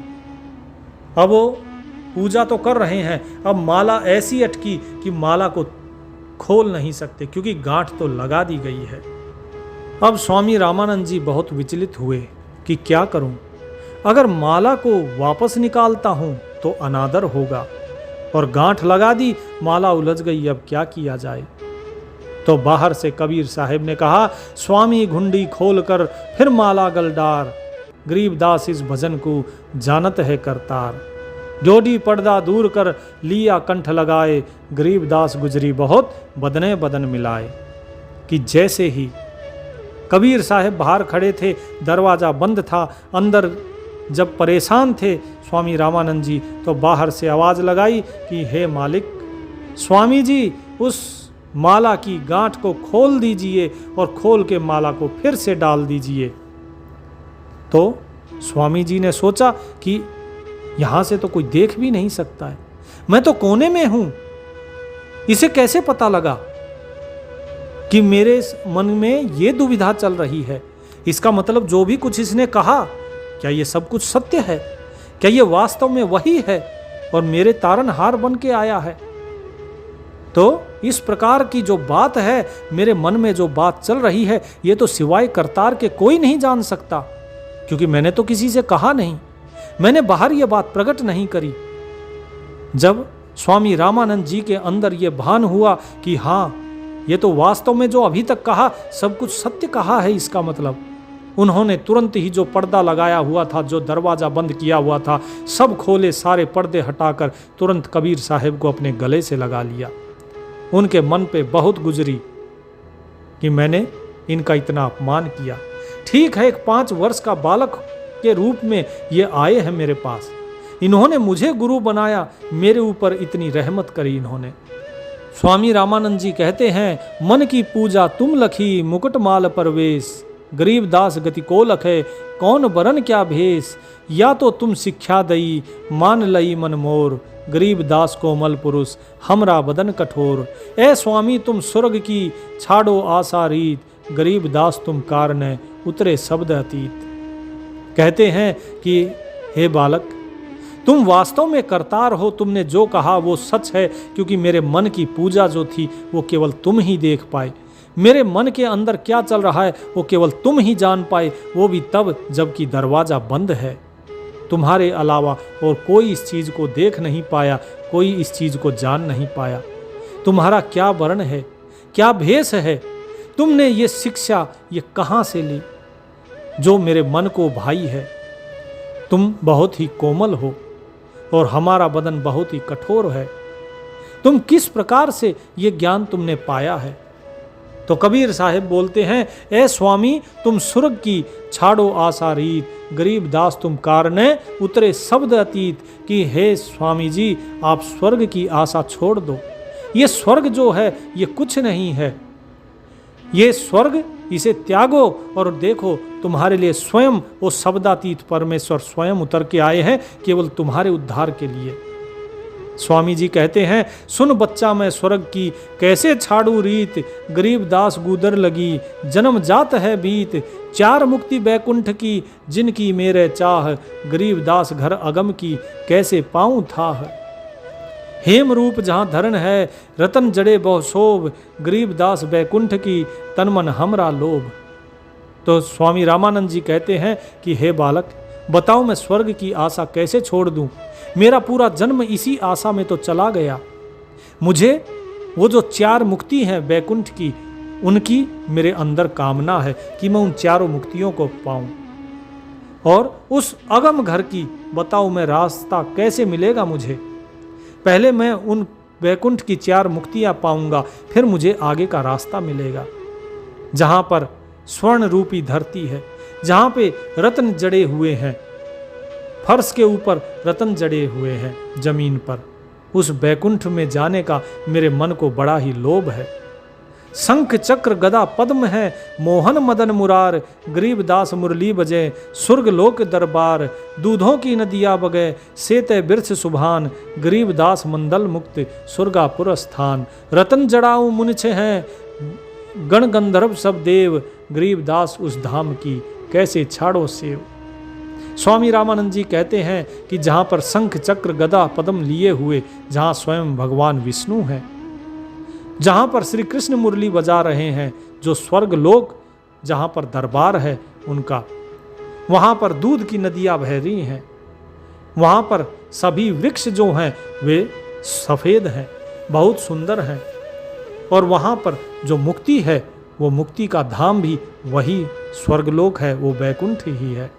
अब वो पूजा तो कर रहे हैं, अब माला ऐसी अटकी कि माला को खोल नहीं सकते, क्योंकि गांठ तो लगा दी गई है। अब स्वामी रामानंद जी बहुत विचलित हुए कि क्या करूं, अगर माला को वापस निकालता हूं तो अनादर होगा, और गांठ लगा दी, माला उलझ गई, अब क्या किया जाए। तो बाहर से कबीर साहब ने कहा, स्वामी घुंडी खोल कर फिर माला गलडार, गरीबदास इस भजन को जानत है करतार। जोड़ी पर्दा दूर कर लिया कंठ लगाए, गरीबदास गुजरी बहुत बदने बदन मिलाए। कि जैसे ही कबीर साहब बाहर खड़े थे, दरवाजा बंद था, अंदर जब परेशान थे स्वामी रामानंद जी, तो बाहर से आवाज लगाई कि हे मालिक, स्वामी जी उस माला की गांठ को खोल दीजिए और खोल के माला को फिर से डाल दीजिए। तो स्वामी जी ने सोचा कि यहां से तो कोई देख भी नहीं सकता है, मैं तो कोने में हूं, इसे कैसे पता लगा कि मेरे मन में ये दुविधा चल रही है। इसका मतलब जो भी कुछ इसने कहा, क्या ये सब कुछ सत्य है? क्या ये वास्तव में वही है और मेरे तारनहार बन के आया है? तो इस प्रकार की जो बात है, मेरे मन में जो बात चल रही है, ये तो सिवाय करतार के कोई नहीं जान सकता, क्योंकि मैंने तो किसी से कहा नहीं, मैंने बाहर ये बात प्रकट नहीं करी। जब स्वामी रामानंद जी के अंदर ये भान हुआ कि हाँ, ये तो वास्तव में जो अभी तक कहा सब कुछ सत्य कहा है, इसका मतलब उन्होंने तुरंत ही जो पर्दा लगाया हुआ था, जो दरवाजा बंद किया हुआ था, सब खोले, सारे पर्दे हटाकर तुरंत कबीर साहब को अपने गले से लगा लिया। उनके मन पे बहुत गुजरी कि मैंने इनका इतना अपमान किया। ठीक है, एक 5 वर्ष का बालक के रूप में ये आए हैं मेरे पास, इन्होंने मुझे गुरु बनाया, मेरे ऊपर इतनी रहमत करी इन्होंने। स्वामी रामानंद जी कहते हैं, मन की पूजा तुम लखी मुकुट माल परवेश, गरीबदास गति को लखे कौन बरन क्या भेष, या तो तुम शिक्षा दई मान लई मन मोर, गरीबदास कोमल पुरुष हमरा बदन कठोर। ए स्वामी तुम स्वर्ग की छाड़ो आशा रीत, गरीबदास तुम कारण उतरे शब्द अतीत। कहते हैं कि हे बालक, तुम वास्तव में करतार हो, तुमने जो कहा वो सच है, क्योंकि मेरे मन की पूजा जो थी वो केवल तुम ही देख पाए। मेरे मन के अंदर क्या चल रहा है वो केवल तुम ही जान पाए, वो भी तब जबकि दरवाज़ा बंद है। तुम्हारे अलावा और कोई इस चीज़ को देख नहीं पाया, कोई इस चीज़ को जान नहीं पाया। तुम्हारा क्या वर्ण है, क्या भेष है, तुमने ये शिक्षा ये कहाँ से ली जो मेरे मन को भाई है। तुम बहुत ही कोमल हो और हमारा बदन बहुत ही कठोर है। तुम किस प्रकार से ये ज्ञान तुमने पाया है? तो कबीर साहिब बोलते हैं, ए स्वामी तुम स्वर्ग की छाड़ो आशा रीत, गरीब दास तुम कारणे उतरे शब्द अतीत। कि हे स्वामी जी आप स्वर्ग की आशा छोड़ दो, ये स्वर्ग जो है ये कुछ नहीं है, ये स्वर्ग इसे त्यागो और देखो तुम्हारे लिए स्वयं वो शब्दातीत परमेश्वर स्वयं उतर के आए हैं केवल तुम्हारे उद्धार के लिए। स्वामी जी कहते हैं, सुन बच्चा मैं स्वर्ग की कैसे छाड़ू रीत, गरीब दास गुदर लगी जन्म जात है बीत। चार मुक्ति बैकुंठ की जिनकी मेरे चाह, गरीब दास घर अगम की कैसे पाऊं थाह। हेम रूप जहाँ धरण है रतन जड़े बहु शोभ, गरीब दास बैकुंठ की तन मन हमरा लोभ। तो स्वामी रामानंद जी कहते हैं कि हे बालक बताओ मैं स्वर्ग की आशा कैसे छोड़ दूं, मेरा पूरा जन्म इसी आशा में तो चला गया। मुझे वो जो चार मुक्ति हैं बैकुंठ की, उनकी मेरे अंदर कामना है कि मैं उन चारों मुक्तियों को पाऊं। और उस अगम घर की बताओ मैं रास्ता कैसे मिलेगा मुझे। पहले मैं उन बैकुंठ की चार मुक्तियां पाऊंगा, फिर मुझे आगे का रास्ता मिलेगा, जहां पर स्वर्ण रूपी धरती है, जहां पे रत्न जड़े हुए हैं, फर्श के ऊपर रत्न जड़े हुए हैं जमीन पर। उस बैकुंठ में जाने का मेरे मन को बड़ा ही लोभ है। शंख चक्र गदा पद्म है मोहन मदन मुरार, गरीब दास मुरली बजे स्वर्ग लोक दरबार। दूधों की नदिया बगे सेते बिरछ सुभान, गरीब दास मंदल मुक्त स्वर्गापुर स्थान। रतन जड़ाऊं मुनिछे हैं गण गंधर्व सब देव, गरीब दास उस धाम की कैसे छाड़ो सेव। स्वामी रामानंद जी कहते हैं कि जहाँ पर शंख चक्र गदा पद्म लिए हुए, जहाँ स्वयं भगवान विष्णु हैं, जहाँ पर श्री कृष्ण मुरली बजा रहे हैं, जो स्वर्ग लोक जहाँ पर दरबार है उनका, वहाँ पर दूध की नदियाँ बह रही हैं, वहाँ पर सभी वृक्ष जो हैं वे सफ़ेद हैं, बहुत सुंदर हैं, और वहाँ पर जो मुक्ति है वो मुक्ति का धाम भी वही स्वर्गलोक है, वो बैकुंठ ही है।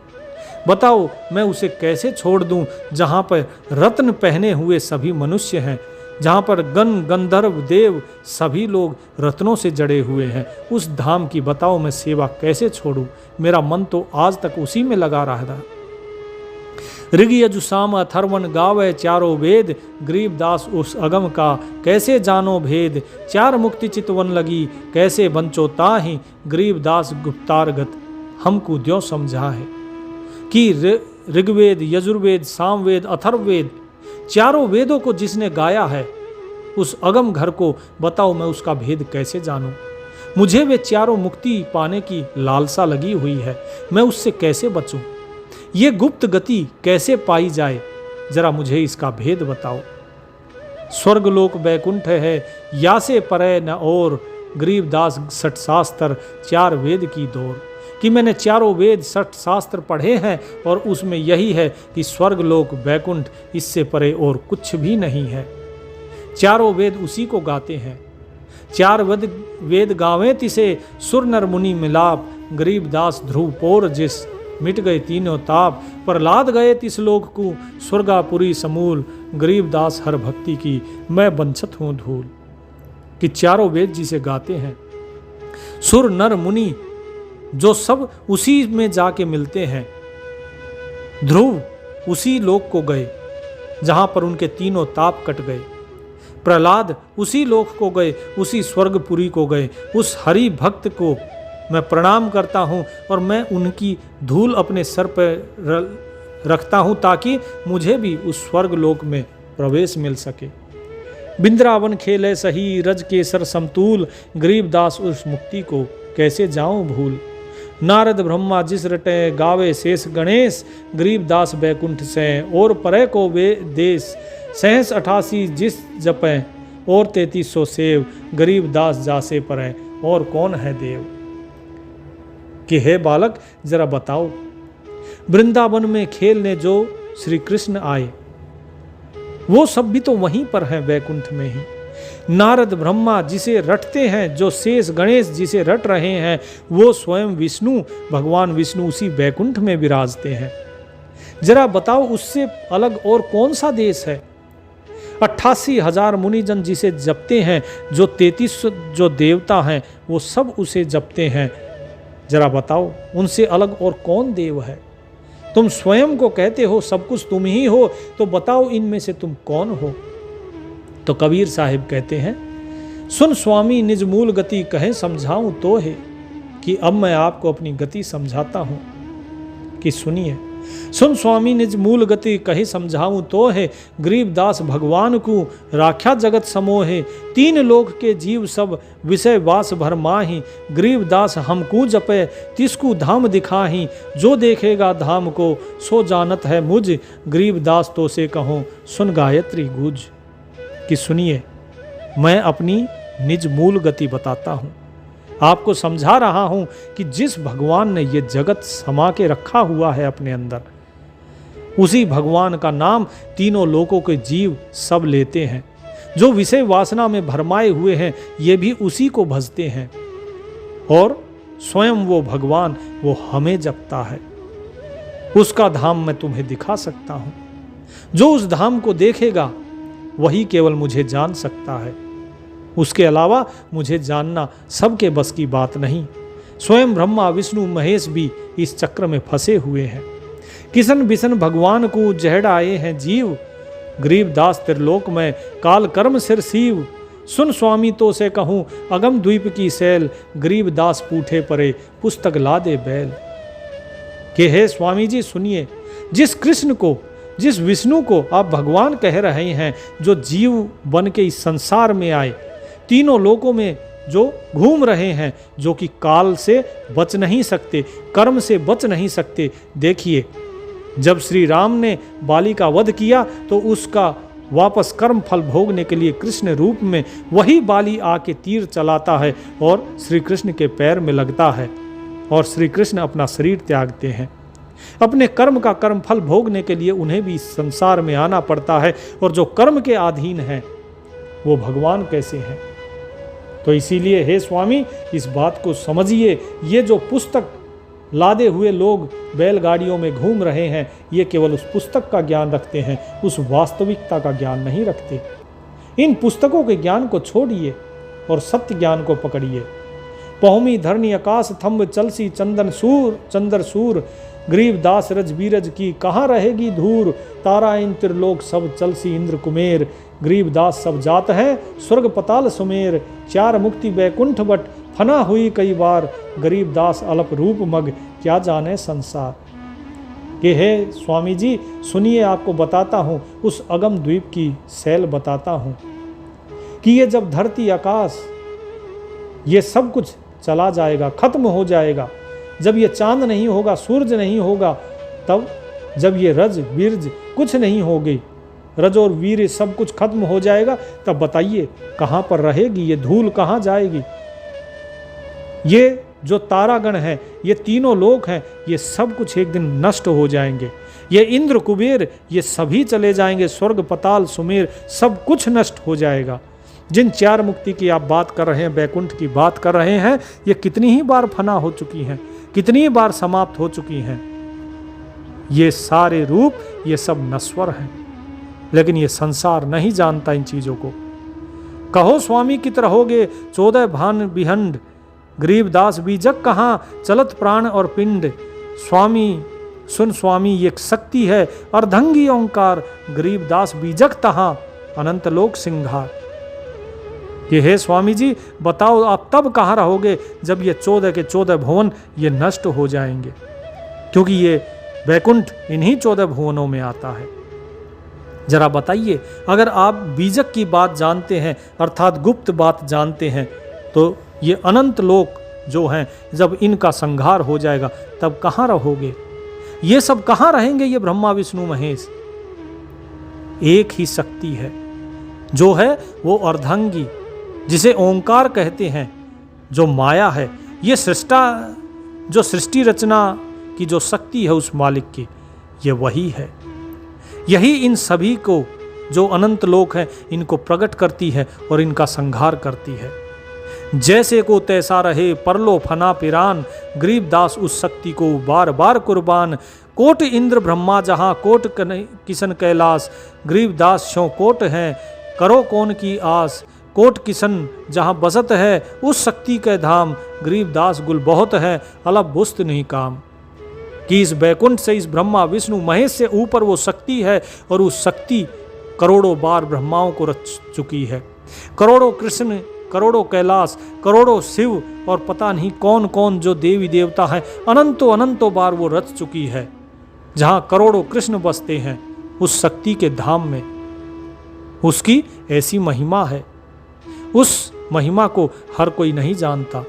बताओ मैं उसे कैसे छोड़ दूं, जहाँ पर रत्न पहने हुए सभी मनुष्य हैं, जहाँ पर गण गंधर्व देव सभी लोग रत्नों से जड़े हुए हैं। उस धाम की बताओ मैं सेवा कैसे छोड़ूं। मेरा मन तो आज तक उसी में लगा रहा। ऋग यजु साम अथर्वण गावे चारों वेद, गरीब दास उस अगम का कैसे जानो भेद। चार मुक्ति चितवन लगी कैसे बंचो ताहि, गरीब दास गुप्तारगत हमको द्यों समझा है। कि ऋग्वेद यजुर्वेद सामवेद अथर्ववेद चारों वेदों को जिसने गाया है, उस अगम घर को बताओ मैं उसका भेद कैसे जानूं। मुझे वे चारों मुक्ति पाने की लालसा लगी हुई है, मैं उससे कैसे बचूं। ये गुप्त गति कैसे पाई जाए, जरा मुझे इसका भेद बताओ। स्वर्गलोक बैकुंठ है या से परे न और, गरीब दास सठ शास्त्र चार वेद की दौर। कि मैंने चारों वेद सठ शास्त्र पढ़े हैं और उसमें यही है कि स्वर्गलोक बैकुंठ, इससे परे और कुछ भी नहीं है। चारों वेद उसी को गाते हैं। चार वेद गावें तिसे सुर नर मुनि मिलाप, गरीब दास ध्रुव पोर जिस मिट गए तीनों ताप। प्रहलाद गए तिस लोक को स्वर्गापुरी समूल, गरीब दास हर भक्ति की मैं वंचित हूँ धूल। कि चारों वेद जिसे गाते हैं, सुर नर मुनि जो सब उसी में जाके मिलते हैं। ध्रुव उसी लोक को गए जहां पर उनके तीनों ताप कट गए। प्रहलाद उसी लोक को गए, उसी स्वर्गपुरी को गए। उस हरि भक्त को मैं प्रणाम करता हूं और मैं उनकी धूल अपने सर पर रखता हूं ताकि मुझे भी उस स्वर्ग लोक में प्रवेश मिल सके। बिंद्रावन खेले सही रज केसर समतूल, गरीब दास उस मुक्ति को कैसे जाऊं भूल। नारद ब्रह्मा जिस रटे गावे शेष गणेश, गरीब दास बैकुंठ से और परे को वे देश। सहस 88 जिस जपे और 3300 सेव, गरीब दास जासे परे और कौन है देव। कि हे बालक जरा बताओ, वृंदावन में खेलने जो श्री कृष्ण आए वो सब भी तो वहीं पर हैं बैकुंठ में ही। नारद ब्रह्मा जिसे रटते हैं, जो शेष गणेश जिसे रट रहे हैं, वो स्वयं विष्णु भगवान विष्णु उसी बैकुंठ में विराजते हैं। जरा बताओ उससे अलग और कौन सा देश है। 88,000 मुनिजन जिसे जपते हैं, जो 33 जो देवता हैं वो सब उसे जपते हैं। जरा बताओ उनसे अलग और कौन देव है? तुम स्वयं को कहते हो सब कुछ तुम ही हो, तो बताओ इनमें से तुम कौन हो? तो कबीर साहिब कहते हैं, सुन स्वामी निज मूल गति कहे समझाऊं तो है, कि अब मैं आपको अपनी गति समझाता हूं कि सुनिए। सुन स्वामी निज मूल गति कही समझाऊं तो है, गरीबदास भगवान को राख्या जगत समोहे। 3 लोक के जीव सब विषय वास भर माही, गरीबदास हमको जपे तिसको धाम दिखाही। जो देखेगा धाम को सो जानत है मुझ, गरीबदास तो से कहो सुन गायत्री गुज। कि सुनिए, मैं अपनी निज मूल गति बताता हूं, आपको समझा रहा हूं कि जिस भगवान ने ये जगत समा के रखा हुआ है अपने अंदर, उसी भगवान का नाम 3 लोकों के जीव सब लेते हैं। जो विषय वासना में भरमाए हुए हैं ये भी उसी को भजते हैं, और स्वयं वो भगवान वो हमें जपता है। उसका धाम मैं तुम्हें दिखा सकता हूं। जो उस धाम को देखेगा वही केवल मुझे जान सकता है, उसके अलावा मुझे जानना सबके बस की बात नहीं। स्वयं ब्रह्मा विष्णु महेश भी इस चक्र में फंसे हुए हैं। किसन बिसन भगवान को जहड़ आए हैं जीव, गरीबदास त्रिलोक में काल कर्म सिर सीव। सुन स्वामी तो से कहूँ अगम द्वीप की सैल, गरीबदास पूठे परे पुस्तक ला दे बैल। कि हे स्वामी जी सुनिए, जिस कृष्ण को जिस विष्णु को आप भगवान कह रहे हैं, जो जीव बन के इस संसार में आए, 3 लोकों में जो घूम रहे हैं, जो कि काल से बच नहीं सकते, कर्म से बच नहीं सकते। देखिए, जब श्री राम ने बाली का वध किया तो उसका वापस कर्म फल भोगने के लिए कृष्ण रूप में वही बाली आके तीर चलाता है और श्री कृष्ण के पैर में लगता है, और श्री कृष्ण अपना शरीर त्यागते हैं। अपने कर्म का कर्म फल भोगने के लिए उन्हें भी इस संसार में आना पड़ता है, और जो कर्म के अधीन हैं वो भगवान कैसे हैं? तो इसीलिए हे स्वामी इस बात को समझिए, ये जो पुस्तक लादे हुए लोग बैलगाड़ियों में घूम रहे हैं, ये केवल उस पुस्तक का ज्ञान रखते हैं, उस वास्तविकता का ज्ञान नहीं रखते। इन पुस्तकों के ज्ञान को छोड़िए और सत्य ज्ञान को पकड़िए। पहुमी धरनी आकाश थम्ब चलसी चंदर सूर, गरीबदास रज बीरज की कहाँ रहेगी धूर। तारा इन त्रिलोक सब चलसी इंद्र कुमेर, गरीबदास सब जात है स्वर्ग पताल सुमेर। 4 मुक्ति बैकुंठ बट फना हुई कई बार, गरीबदास अलप रूप मग क्या जाने संसार। कि हे स्वामी जी सुनिए, आपको बताता हूँ उस अगम द्वीप की सैल बताता हूँ कि ये जब धरती आकाश ये सब कुछ चला जाएगा, खत्म हो जाएगा, जब ये चांद नहीं होगा, सूरज नहीं होगा, तब जब ये रज बीरज कुछ नहीं होगी, रज और वीर सब कुछ खत्म हो जाएगा, तब बताइए कहाँ पर रहेगी ये धूल, कहाँ जाएगी? ये जो तारागण हैं, ये 3 लोक हैं, ये सब कुछ एक दिन नष्ट हो जाएंगे। ये इंद्र कुबेर ये सभी चले जाएंगे, स्वर्ग पताल सुमेर सब कुछ नष्ट हो जाएगा। जिन 4 मुक्ति की आप बात कर रहे हैं, वैकुंठ की बात कर रहे हैं, ये कितनी ही बार फना हो चुकी हैं, कितनी ही बार समाप्त हो चुकी हैं। ये सारे रूप ये सब नश्वर हैं, लेकिन ये संसार नहीं जानता इन चीजों को। कहो स्वामी कित रहोगे 14 भान बिहंड, गरीबदास बीजक कहाँ चलत प्राण और पिंड। स्वामी सुन स्वामी ये शक्ति है अर्धंगी ओंकार, गरीबदास बीजक तहाँ अनंत लोक सिंघार। कि हे स्वामी जी बताओ आप तब कहाँ रहोगे जब ये 14 के 14 भुवन ये नष्ट हो जाएंगे, क्योंकि ये वैकुंठ इन्हीं 14 भुवनों में आता है। जरा बताइए, अगर आप बीजक की बात जानते हैं अर्थात गुप्त बात जानते हैं, तो ये अनंत लोक जो हैं जब इनका संहार हो जाएगा तब कहाँ रहोगे? ये सब कहाँ रहेंगे? ये ब्रह्मा विष्णु महेश, एक ही शक्ति है जो है वो अर्धांगी, जिसे ओंकार कहते हैं, जो माया है। ये जो सृष्टि रचना की जो शक्ति है उस मालिक की, ये वही है। यही इन सभी को जो अनंत लोक हैं इनको प्रकट करती है और इनका संहार करती है। जैसे को तैसा रहे परलो फना पिरान, गरीबदास उस शक्ति को बार बार कुर्बान। कोट इंद्र ब्रह्मा जहाँ कोट किशन कैलाश, गरीबदास स्यों कोट हैं करो कौन की आस। कोट किशन जहाँ बसत है उस शक्ति के धाम, गरीबदास गुल बहुत है अलग बुस्त नहीं काम। कि इस बैकुंठ से, इस ब्रह्मा विष्णु महेश से ऊपर वो शक्ति है और उस शक्ति करोड़ों बार ब्रह्माओं को रच चुकी है। करोड़ों कृष्ण, करोड़ों कैलाश, करोड़ों शिव और पता नहीं कौन कौन जो देवी देवता हैं, अनंतों अनंतों बार वो रच चुकी है। जहाँ करोड़ों कृष्ण बसते हैं उस शक्ति के धाम में, उसकी ऐसी महिमा है। उस महिमा को हर कोई नहीं जानता।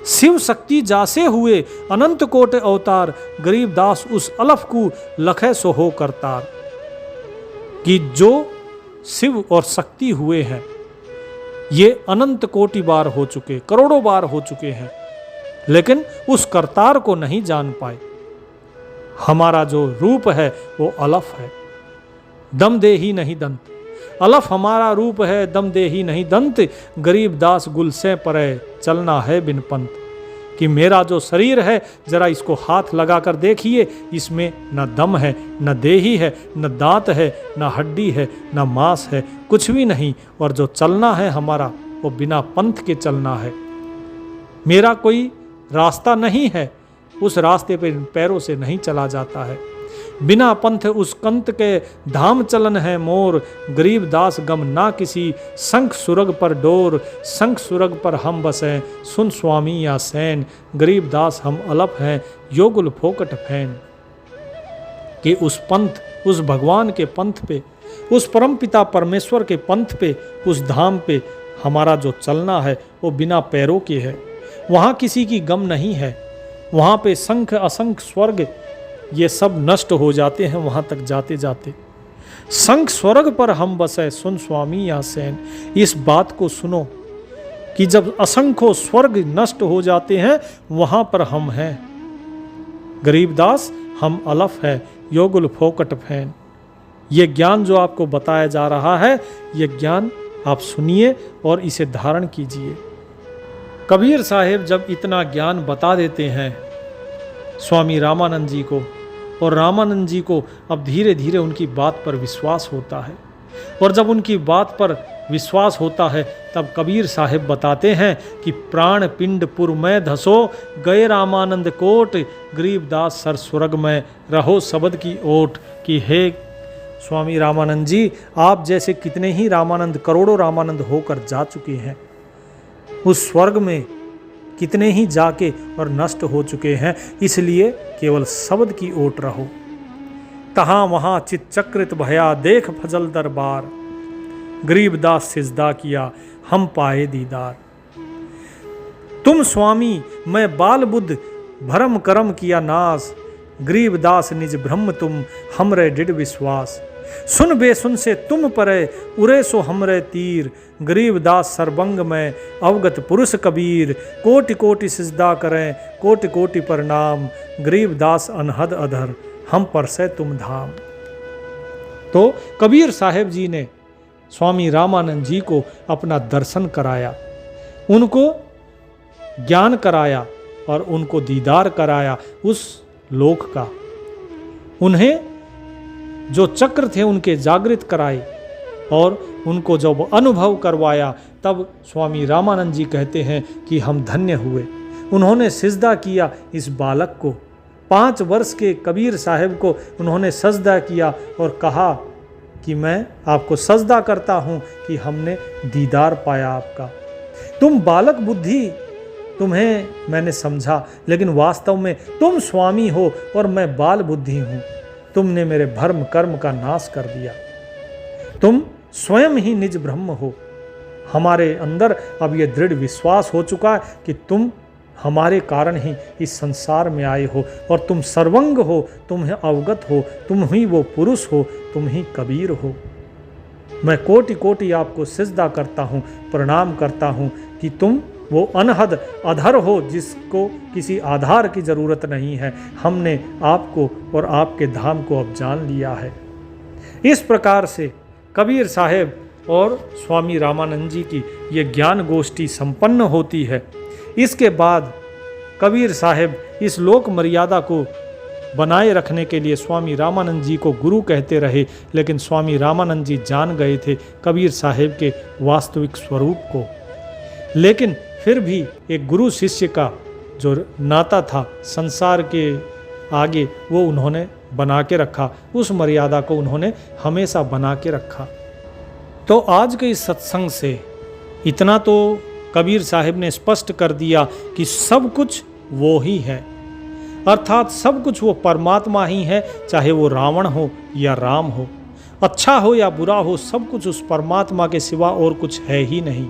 शिव शक्ति जासे हुए अनंत कोट अवतार, गरीबदास उस अलफ को लखे सो हो करतार। कि जो शिव और शक्ति हुए हैं ये अनंत कोटि बार हो चुके, करोड़ों बार हो चुके हैं, लेकिन उस करतार को नहीं जान पाए। हमारा जो रूप है वो अलफ है, दम दे ही नहीं दंत। अलफ हमारा रूप है, दम दे ही नहीं दंत। गरीबदास गुल से परे चलना है बिन पंत। कि मेरा जो शरीर है जरा इसको हाथ लगा कर देखिए, इसमें न दम है, न देही है, न दांत है, न हड्डी है, न मांस है, कुछ भी नहीं। और जो चलना है हमारा वो बिना पंथ के चलना है। मेरा कोई रास्ता नहीं है, उस रास्ते पे पैरों से नहीं चला जाता है। बिना पंथ उस कंत के धाम चलन है मोर। गरीबदास गम ना किसी शंख सुरग पर डोर। शंख सुरग पर हम बसें सुन स्वामी या सैन। गरीबदास हम अलप हैं योगुल फोकट फैन। कि उस पंथ, उस भगवान के पंथ पे, उस परमपिता परमेश्वर के पंथ पे, उस धाम पे हमारा जो चलना है वो बिना पैरों के है। वहाँ किसी की गम नहीं है। वहाँ पे शंख असंख स्वर्ग ये सब नष्ट हो जाते हैं वहाँ तक जाते जाते। शंख स्वर्ग पर हम बसे सुन स्वामी या सैन। इस बात को सुनो कि जब असंख्यों स्वर्ग नष्ट हो जाते हैं वहाँ पर हम हैं। गरीबदास हम अलफ है योगुल फोकट फैन। ये ज्ञान जो आपको बताया जा रहा है, ये ज्ञान आप सुनिए और इसे धारण कीजिए। कबीर साहिब जब इतना ज्ञान बता देते हैं स्वामी रामानंद जी को, और रामानंद जी को अब धीरे धीरे उनकी बात पर विश्वास होता है, और जब उनकी बात पर विश्वास होता है तब कबीर साहिब बताते हैं कि प्राण पिंड पुर में धसो गए रामानंद कोट। गरीबदास सर स्वर्ग में रहो शब्द की ओट। कि हे स्वामी रामानंद जी, आप जैसे कितने ही रामानंद, करोड़ों रामानंद होकर जा चुके हैं। उस स्वर्ग में कितने ही जाके और नष्ट हो चुके हैं, इसलिए केवल शब्द की ओट रहो। तहाँ वहाँ चित चक्रित भया देख फजल दरबार। गरीबदास सिजदा किया हम पाए दीदार। तुम स्वामी मैं बाल बुद्ध भरम करम किया नाश। गरीबदास निज ब्रह्म तुम हमरे दृढ़ विश्वास। सुन बेसुन से तुम परे उरे सो हमरे तीर। गरीबदास सरबंग में अवगत पुरुष कबीर। कोटि कोटि सिजदा करें कोटि कोटि प्रणाम। गरीबदास अनहद अधर हम पर से तुम धाम। तो कबीर साहेब जी ने स्वामी रामानंद जी को अपना दर्शन कराया, उनको ज्ञान कराया और उनको दीदार कराया उस लोक का। उन्हें जो चक्र थे उनके जागृत कराए और उनको जब अनुभव करवाया तब स्वामी रामानंद जी कहते हैं कि हम धन्य हुए। उन्होंने सिजदा किया इस बालक को, 5 वर्ष के कबीर साहब को उन्होंने सजदा किया और कहा कि मैं आपको सजदा करता हूँ कि हमने दीदार पाया आपका। तुम बालक बुद्धि, तुम्हें मैंने समझा, लेकिन वास्तव में तुम स्वामी हो और मैं बाल बुद्धि हूँ। तुमने मेरे भर्म कर्म का नाश कर दिया। तुम स्वयं ही निज ब्रह्म हो। हमारे अंदर अब यह दृढ़ विश्वास हो चुका है कि तुम हमारे कारण ही इस संसार में आए हो और तुम सर्वंग हो, तुम अवगत हो, तुम ही वो पुरुष हो, तुम ही कबीर हो। मैं कोटि कोटि आपको सिजदा करता हूँ, प्रणाम करता हूँ कि तुम वो अनहद अधर हो जिसको किसी आधार की ज़रूरत नहीं है। हमने आपको और आपके धाम को अब जान लिया है। इस प्रकार से कबीर साहेब और स्वामी रामानंद जी की ये ज्ञान गोष्ठी संपन्न होती है। इसके बाद कबीर साहेब इस लोक मर्यादा को बनाए रखने के लिए स्वामी रामानंद जी को गुरु कहते रहे, लेकिन स्वामी रामानंद जी जान गए थे कबीर साहब के वास्तविक स्वरूप को। लेकिन फिर भी एक गुरु शिष्य का जो नाता था संसार के आगे, वो उन्होंने बना के रखा, उस मर्यादा को उन्होंने हमेशा बना के रखा। तो आज के इस सत्संग से इतना तो कबीर साहब ने स्पष्ट कर दिया कि सब कुछ वो ही है, अर्थात सब कुछ वो परमात्मा ही है, चाहे वो रावण हो या राम हो, अच्छा हो या बुरा हो, सब कुछ उस परमात्मा के सिवा और कुछ है ही नहीं।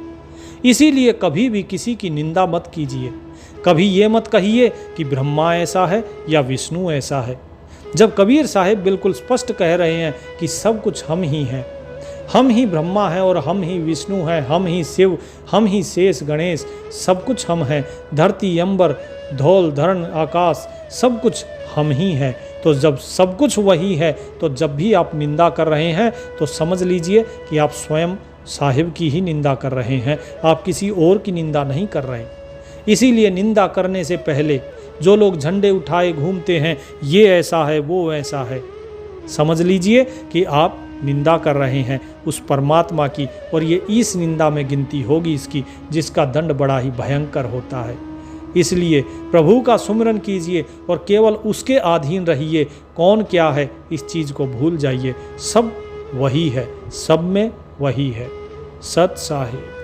इसीलिए कभी भी किसी की निंदा मत कीजिए, कभी ये मत कहिए कि ब्रह्मा ऐसा है या विष्णु ऐसा है, जब कबीर साहब बिल्कुल स्पष्ट कह रहे हैं कि सब कुछ हम ही हैं, हम ही ब्रह्मा हैं और हम ही विष्णु हैं, हम ही शिव, हम ही शेष गणेश, सब कुछ हम हैं, धरती अंबर धौल धरण आकाश सब कुछ हम ही हैं। तो जब सब कुछ वही है, तो जब भी आप निंदा कर रहे हैं तो समझ लीजिए कि आप स्वयं साहिब की ही निंदा कर रहे हैं, आप किसी और की निंदा नहीं कर रहे। इसीलिए निंदा करने से पहले जो लोग झंडे उठाए घूमते हैं, ये ऐसा है वो ऐसा है, समझ लीजिए कि आप निंदा कर रहे हैं उस परमात्मा की, और ये इस निंदा में गिनती होगी इसकी जिसका दंड बड़ा ही भयंकर होता है। इसलिए प्रभु का सुमिरन कीजिए और केवल उसके अधीन रहिए। कौन क्या है इस चीज़ को भूल जाइए, सब वही है, सब में वही है। सत साहिब।